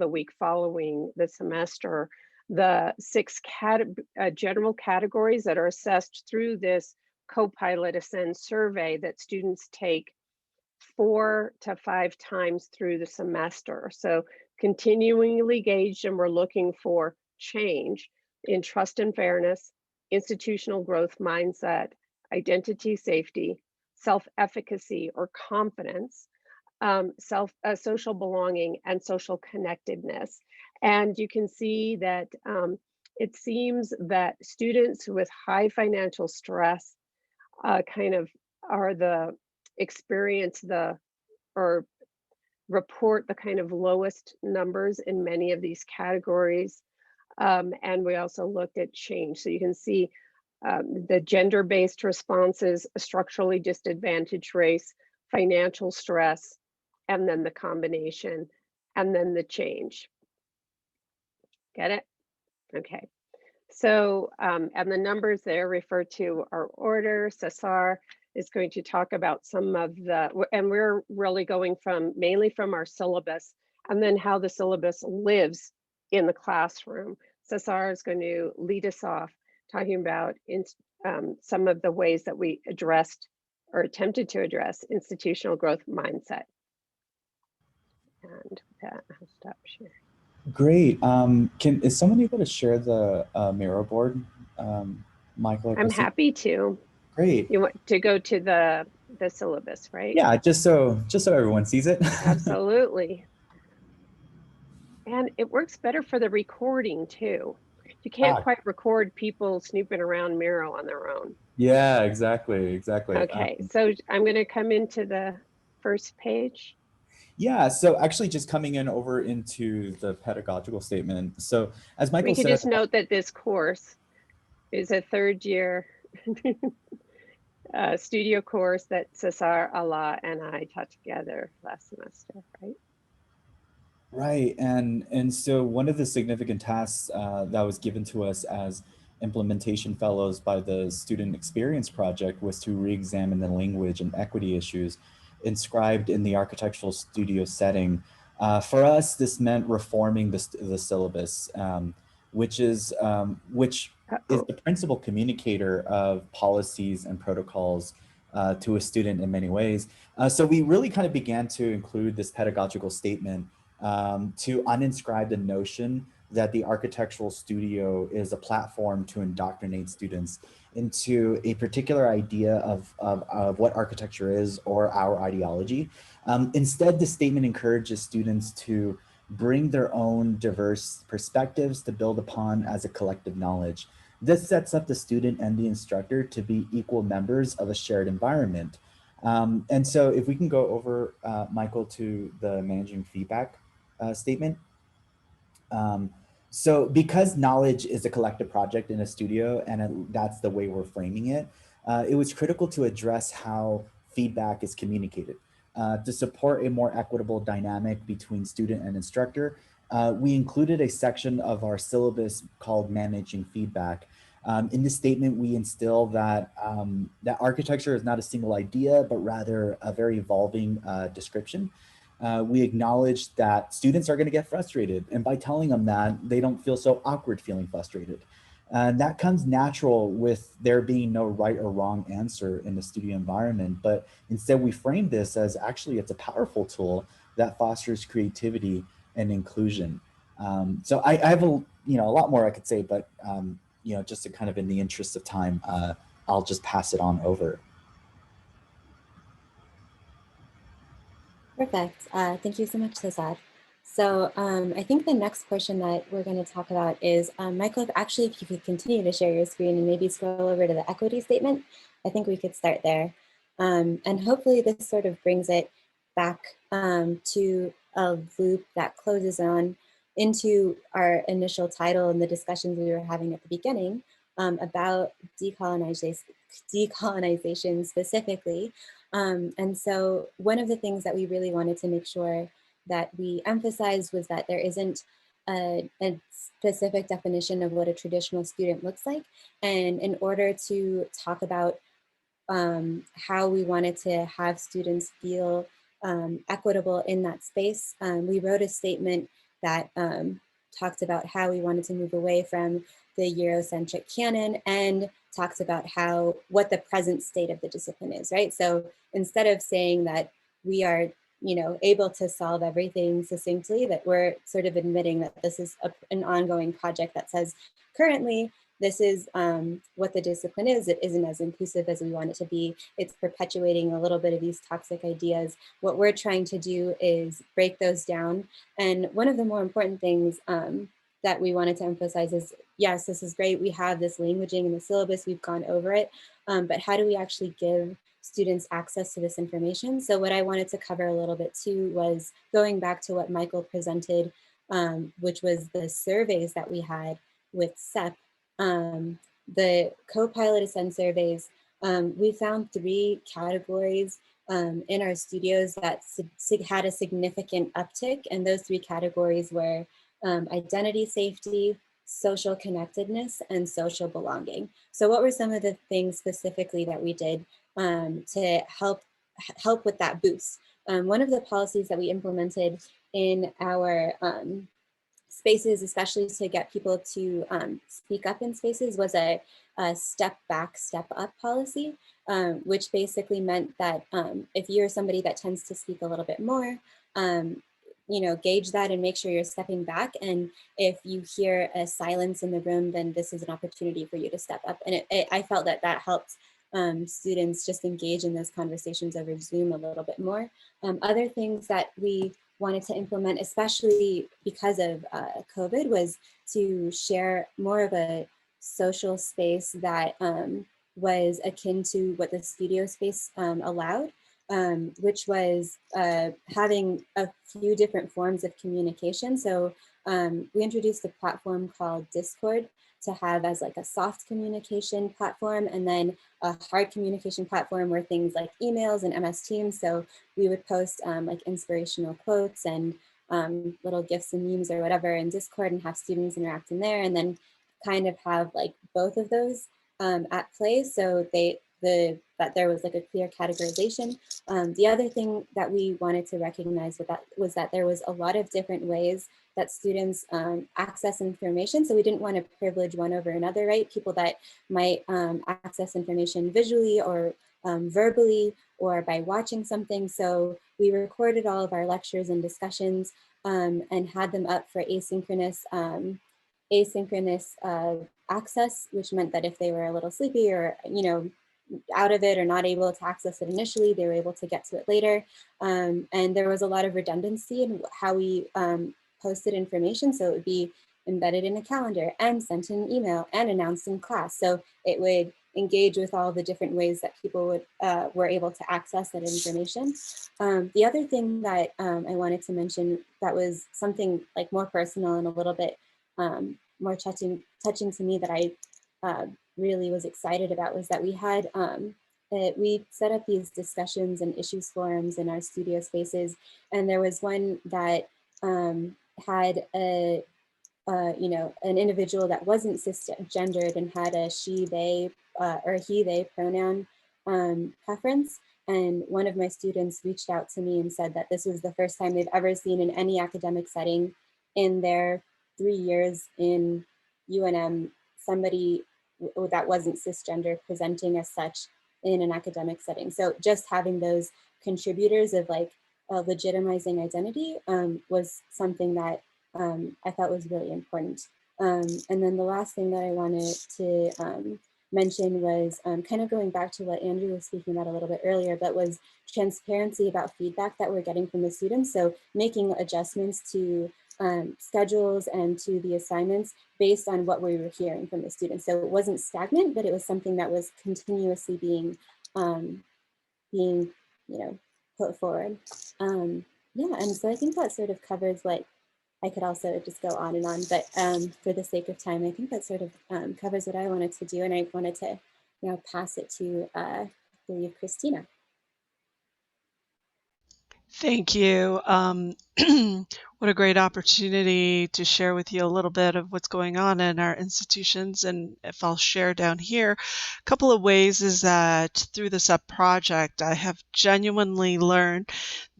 week following the semester, the 6 general categories that are assessed through this Co-Pilot Ascend survey that students take 4 to 5 times through the semester. So continually engaged, and we're looking for change in trust and fairness, institutional growth mindset, identity, safety, self-efficacy or confidence, social belonging, and social connectedness. And you can see that it seems that students with high financial stress kind of are or report the kind of lowest numbers in many of these categories. And we also looked at change. So you can see the gender-based responses, structurally disadvantaged race, financial stress, and then the combination, and then the change. Get it? Okay. So, and the numbers there refer to our order. Cesar is going to talk about some of the, and we're really going mainly from our syllabus, and then how the syllabus lives in the classroom. Cesar is going to lead us off talking about some of the ways that we addressed or attempted to address institutional growth mindset. And with that, I'll stop sharing. Great. Is someone able to share the Miro board, Michael? Or I'm happy to. Great. You want to go to the syllabus, right? Yeah, just so everyone sees it. Absolutely. And it works better for the recording too. You can't quite record people snooping around Miro on their own. Yeah, exactly. Okay, so I'm going to come into the first page. Yeah, so actually just coming in over into the pedagogical statement. So as Michael We could said, just note that this course is a third year studio course that Cesar Ala and I taught together last semester, right? right, and so one of the significant tasks that was given to us as implementation fellows by the Student Experience Project was to re-examine the language and equity issues inscribed in the architectural studio setting. For us, this meant reforming the syllabus, which is the principal communicator of policies and protocols to a student in many ways. So we really kind of began to include this pedagogical statement to uninscribe the notion that the architectural studio is a platform to indoctrinate students into a particular idea of what architecture is or our ideology. Instead, the statement encourages students to bring their own diverse perspectives to build upon as a collective knowledge. This sets up the student and the instructor to be equal members of a shared environment. And so if we can go over, Michael, to the managing feedback statement. So because knowledge is a collective project in a studio, and that's the way we're framing it, it was critical to address how feedback is communicated. To support a more equitable dynamic between student and instructor, we included a section of our syllabus called Managing Feedback. In this statement, we instill that, that architecture is not a single idea, but rather a very evolving description. We acknowledge that students are going to get frustrated, and by telling them that, they don't feel so awkward feeling frustrated. And that comes natural with there being no right or wrong answer in the studio environment, but instead we frame this as actually it's a powerful tool that fosters creativity and inclusion. So I have a lot more I could say, but just to kind of in the interest of time, I'll just pass it on over. Perfect. Thank you so much, Cesar. So I think the next portion that we're going to talk about is, Michael, if you could continue to share your screen and maybe scroll over to the equity statement, I think we could start there. And hopefully this sort of brings it back to a loop that closes on into our initial title and the discussions we were having at the beginning about decolonization specifically. And so one of the things that we really wanted to make sure that we emphasized was that there isn't a specific definition of what a traditional student looks like. And in order to talk about how we wanted to have students feel equitable in that space, we wrote a statement that talked about how we wanted to move away from the Eurocentric canon and talks about what the present state of the discipline is, right? So instead of saying that we are, able to solve everything succinctly, that we're sort of admitting that this is an ongoing project that says currently this is what the discipline is. It isn't as inclusive as we want it to be. It's perpetuating a little bit of these toxic ideas. What we're trying to do is break those down. And one of the more important things that we wanted to emphasize is, yes, this is great. We have this languaging in the syllabus, we've gone over it, but how do we actually give students access to this information? So what I wanted to cover a little bit too was going back to what Michael presented, which was the surveys that we had with SEP. The co-pilot ascend surveys, we found 3 categories in our studios that had a significant uptick, and those 3 categories were identity, safety, social connectedness, and social belonging. So what were some of the things specifically that we did to help with that boost? One of the policies that we implemented in our spaces, especially to get people to speak up in spaces, was a step back, step up policy, which basically meant that if you're somebody that tends to speak a little bit more, gauge that and make sure you're stepping back. And if you hear a silence in the room, then this is an opportunity for you to step up. And I felt that helped students just engage in those conversations over Zoom a little bit more. Other things that we wanted to implement, especially because of COVID, was to share more of a social space that was akin to what the studio space allowed, which was having a few different forms of communication. So we introduced a platform called Discord to have as like a soft communication platform, and then a hard communication platform where things like emails and MS Teams. So we would post like inspirational quotes and little GIFs and memes or whatever in Discord and have students interact in there, and then kind of have like both of those at play. So that there was like a clear categorization. The other thing that we wanted to recognize was that there was a lot of different ways that students access information. So we didn't want to privilege one over another, right? People that might access information visually or verbally or by watching something. So we recorded all of our lectures and discussions and had them up for asynchronous access, which meant that if they were a little sleepy or, you know, out of it or not able to access it initially, they were able to get to it later. And there was a lot of redundancy in how we posted information. So it would be embedded in a calendar and sent in an email and announced in class. So it would engage with all the different ways that people were able to access that information. The other thing that I wanted to mention that was something like more personal and a little bit more touching to me that I really was excited about was that we had, we set up these discussions and issues forums in our studio spaces. And there was one that had a, you know, an individual that wasn't cisgendered and had a she, they, or he, they pronoun preference. And one of my students reached out to me and said that this was the first time they've ever seen in any academic setting in their 3 years in UNM, somebody that wasn't cisgender presenting as such in an academic setting. So just having those contributors of like legitimizing identity was something that I thought was really important. And then the last thing that I wanted to mention was kind of going back to what Andrew was speaking about a little bit earlier, but was transparency about feedback that we're getting from the students. So making adjustments to schedules and to the assignments based on what we were hearing from the students. So it wasn't stagnant, but it was something that was continuously being, you know, put forward. Yeah, and so I think that sort of covers what I could also just go on and on, but for the sake of time, I think that sort of covers what I wanted to do, and I wanted to, you know, pass it to, I believe, Christina. Thank you. What a great opportunity to share with you a little bit of what's going on in our institutions. And if I'll share down here, a couple of ways is that through this UP project, I have genuinely learned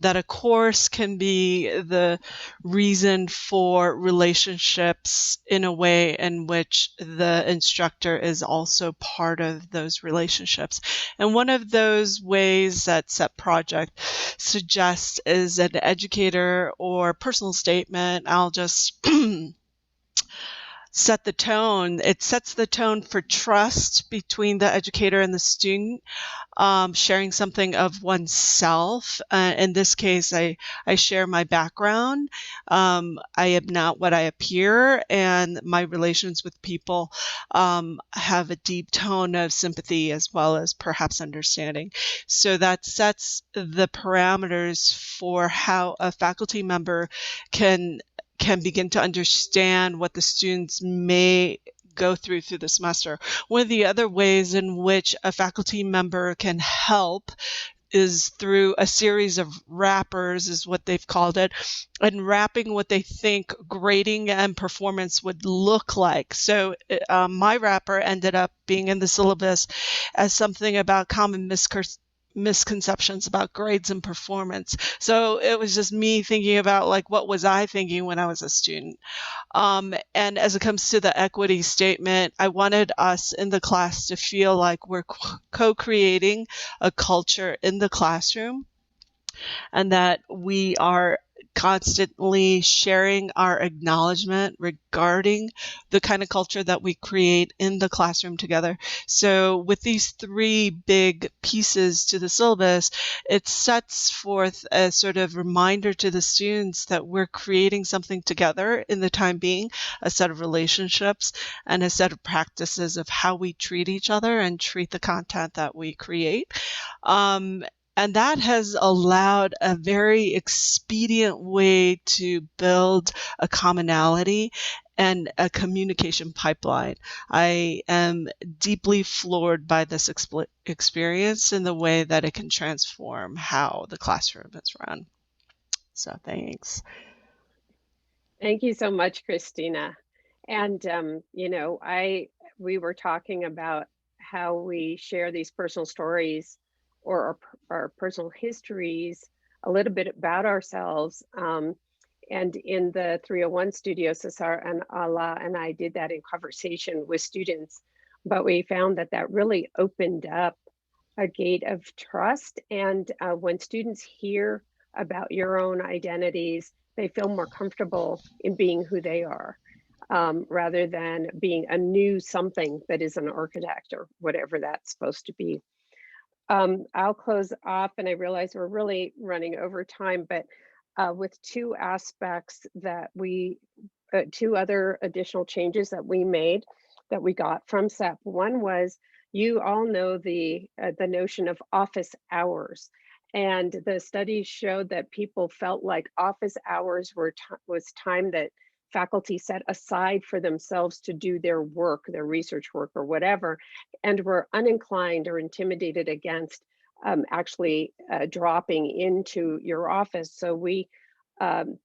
that a course can be the reason for relationships in a way in which the instructor is also part of those relationships. And one of those ways that SEP project suggests is an educator or personal statement. I'll just set the tone. It sets the tone for trust between the educator and the student. Sharing something of oneself. In this case, I share my background. I am not what I appear, and my relations with people have a deep tone of sympathy as well as perhaps understanding. So that sets the parameters for how a faculty member can begin to understand what the students may go through the semester. One of the other ways in which a faculty member can help is through a series of wrappers, is what they've called it, and wrapping what they think grading and performance would look like. So my wrapper ended up being in the syllabus as something about common misconceptions about grades and performance. So it was just me thinking about like, what was I thinking when I was a student? And as it comes to the equity statement, I wanted us in the class to feel like we're co-creating a culture in the classroom, and that we are constantly sharing our acknowledgement regarding the kind of culture that we create in the classroom together. So with these three big pieces to the syllabus, it sets forth a sort of reminder to the students that we're creating something together in the time being, a set of relationships and a set of practices of how we treat each other and treat the content that we create. And that has allowed a very expedient way to build a commonality and a communication pipeline. I am deeply floored by this experience and the way that it can transform how the classroom is run. So thanks. Thank you so much, Christina. And, you know, we were talking about how we share these personal stories or our personal histories, a little bit about ourselves. And in the 301 studio, Cesar and Ala and I did that in conversation with students, but we found that that really opened up a gate of trust. And when students hear about your own identities, they feel more comfortable in being who they are, rather than being a new something that is an architect or whatever that's supposed to be. I'll close off, and I realize we're really running over time, but with two aspects that two other additional changes that we made that we got from SEP. One was, you all know the notion of office hours. And the studies showed that people felt like office hours was time that faculty set aside for themselves to do their work, their research work or whatever, and were uninclined or intimidated against actually dropping into your office. So we,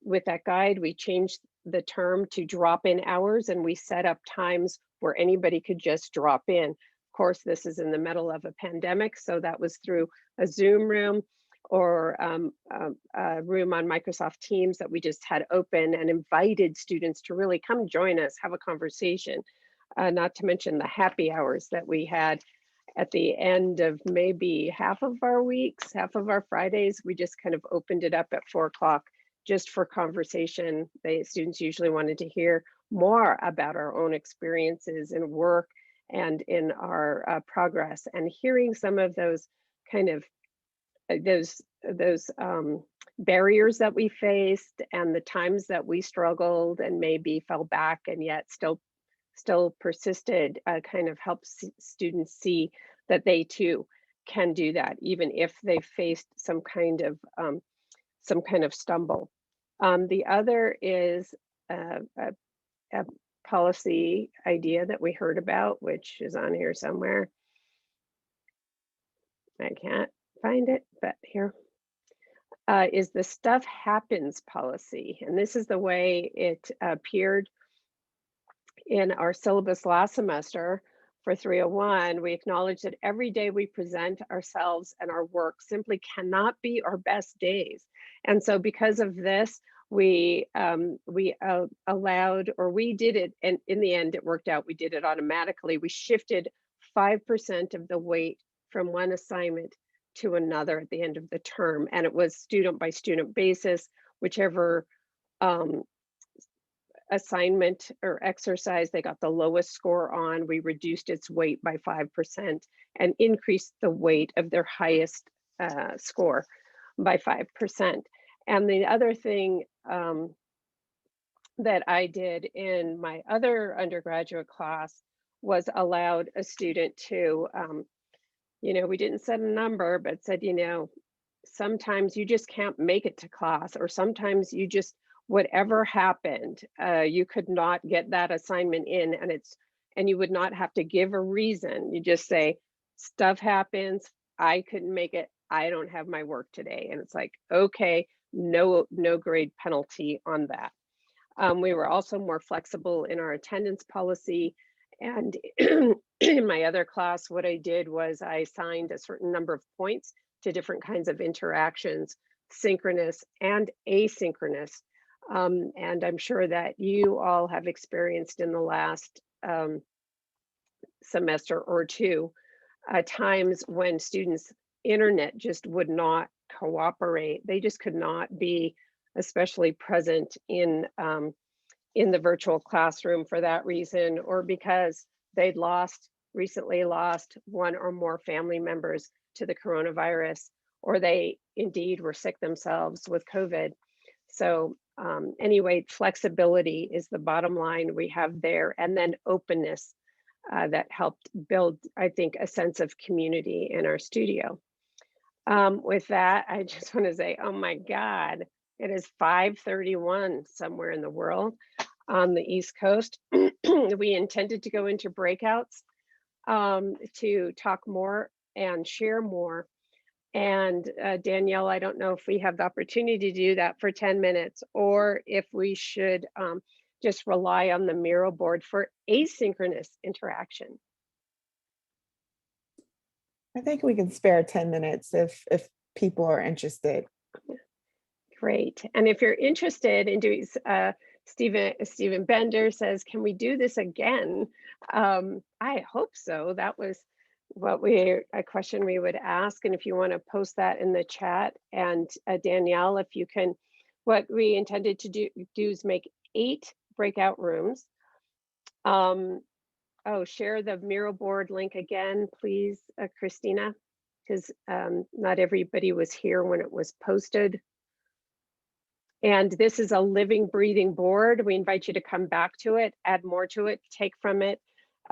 with that guide, we changed the term to drop-in hours, and we set up times where anybody could just drop in. Of course, this is in the middle of a pandemic, so that was through a Zoom room or a room on Microsoft Teams that we just had open and invited students to really come join us, have a conversation, not to mention the happy hours that we had at the end of maybe half of our weeks, half of our Fridays. We just kind of opened it up at 4 o'clock just for conversation. The students usually wanted to hear more about our own experiences in work and in our progress, and hearing some of those kind of those barriers that we faced and the times that we struggled and maybe fell back and yet still persisted, kind of helps students see that they too can do that, even if they faced some kind of stumble. The other is a policy idea that we heard about, which is on here somewhere. I can't find it, but here is the stuff happens policy. And this is the way it appeared in our syllabus last semester for 301. We acknowledge that every day we present ourselves and our work simply cannot be our best days. And so because of this, we allowed, or we did it, and in the end it worked out, we did it automatically. We shifted 5% of the weight from one assignment to another at the end of the term. And it was student by student basis, whichever assignment or exercise they got the lowest score on, we reduced its weight by 5% and increased the weight of their highest score by 5%. And the other thing that I did in my other undergraduate class was allowed a student to, you know, we didn't set a number, but said, you know, sometimes you just can't make it to class, or sometimes you just, whatever happened, you could not get that assignment in, and you would not have to give a reason. You just say, stuff happens, I couldn't make it, I don't have my work today. And it's like, okay, no grade penalty on that. We were also more flexible in our attendance policy. And in my other class, what I did was I assigned a certain number of points to different kinds of interactions, synchronous and asynchronous. And I'm sure that you all have experienced in the last semester or two, times when students' internet just would not cooperate. They just could not be especially present in the virtual classroom for that reason, or because they'd recently lost one or more family members to the coronavirus, or they indeed were sick themselves with COVID. So anyway, flexibility is the bottom line we have there, and then openness that helped build, I think, a sense of community in our studio. With that, I just want to say, oh my God, it is 5:31 somewhere in the world on the East Coast. We intended to go into breakouts to talk more and share more. And Danielle, I don't know if we have the opportunity to do that for 10 minutes, or if we should just rely on the Miro board for asynchronous interaction. I think we can spare 10 minutes if people are interested. Great. And if you're interested in doing, Stephen Bender says, can we do this again? I hope so. That was a question we would ask. And if you want to post that in the chat, and Danielle, if you can, what we intended to do is make 8 breakout rooms. Share the Miro board link again, please, Christina, because not everybody was here when it was posted. And this is a living, breathing board. We invite you to come back to it, add more to it, take from it.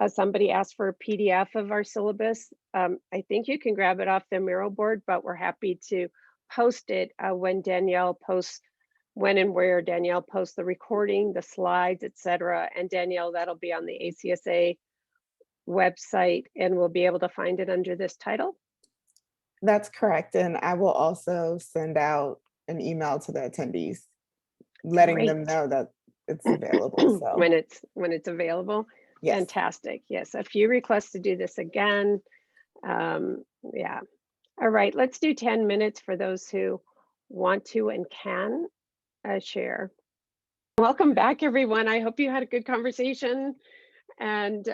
Somebody asked for a PDF of our syllabus. I think you can grab it off the Miro board, but we're happy to post it when Danielle posts, when and where Danielle posts the recording, the slides, etc. And Danielle, that'll be on the ACSA website, and we'll be able to find it under this title. That's correct. And I will also send out an email to the attendees, letting them know that it's available. So when it's available. Yes. Fantastic. Yes, a few requests to do this again. Yeah. All right, let's do 10 minutes for those who want to and can share. Welcome back, everyone. I hope you had a good conversation, and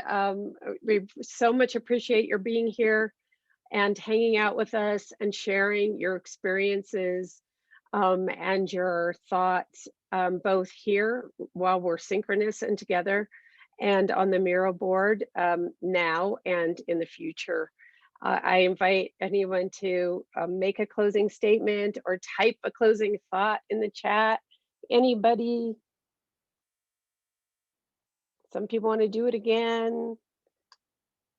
we so much appreciate your being here and hanging out with us and sharing your experiences and your thoughts, both here while we're synchronous and together, and on the Miro board now and in the future. I invite anyone to make a closing statement or type a closing thought in the chat. Anybody? Some people want to do it again.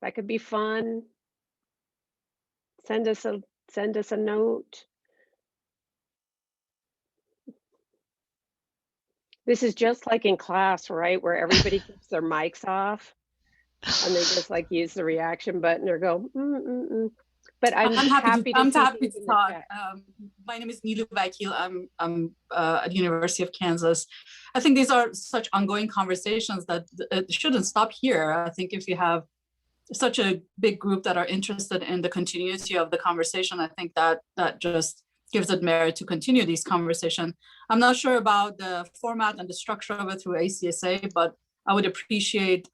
That could be fun. Send us a note. This is just like in class, right? Where everybody keeps their mics off and they just like use the reaction button or go, But I'm happy to talk. My name is Nilu Vakil. I'm at the University of Kansas. I think these are such ongoing conversations that shouldn't stop here. I think if you have such a big group that are interested in the continuity of the conversation, I think that just gives it merit to continue these conversations. I'm not sure about the format and the structure of it through ACSA, but I would appreciate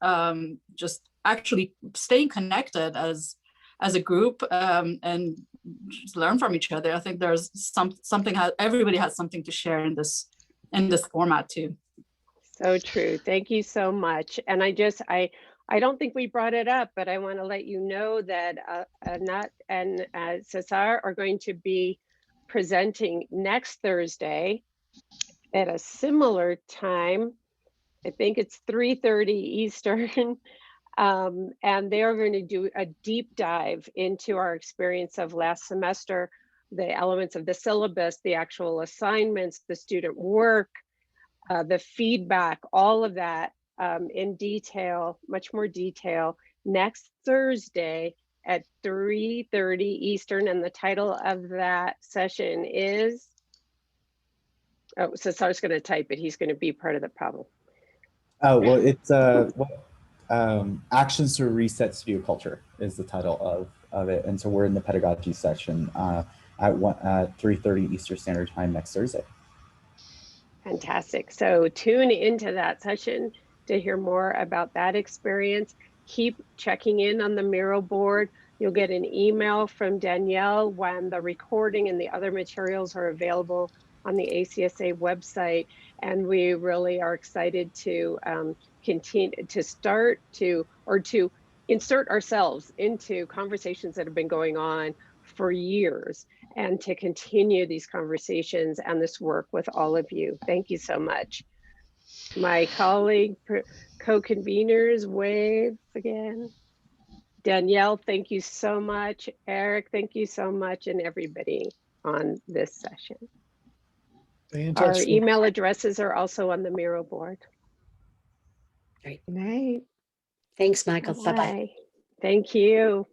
just actually staying connected as a group and just learn from each other. I think there's something everybody has something to share in this format too. So true. Thank you so much. And I don't think we brought it up, but I want to let you know that Nat and Cesar are going to be presenting next Thursday at a similar time. I think it's 3:30 Eastern. And they are going to do a deep dive into our experience of last semester, the elements of the syllabus, the actual assignments, the student work, the feedback, all of that in detail, much more detail, next Thursday at 3:30 Eastern. And the title of that session is, oh, Cesar's going to type it. He's going to be part of the problem. Oh, well, it's Actions to Reset Studio Culture is the title of it. And so we're in the pedagogy section at 3:30 Eastern Standard Time next Thursday. Fantastic. So tune into that session to hear more about that experience. Keep checking in on the Miro board. You'll get an email from Danielle when the recording and the other materials are available on the ACSA website. And we really are excited to continue to start to, or to insert ourselves into conversations that have been going on for years, and to continue these conversations and this work with all of you. Thank you so much. My colleague, co-conveners, wave again. Danielle, thank you so much. Eric, thank you so much, and everybody on this session. Stay in touch. Our email addresses are also on the Miro board. Good night. Thanks, Michael. Bye-bye. Thank you.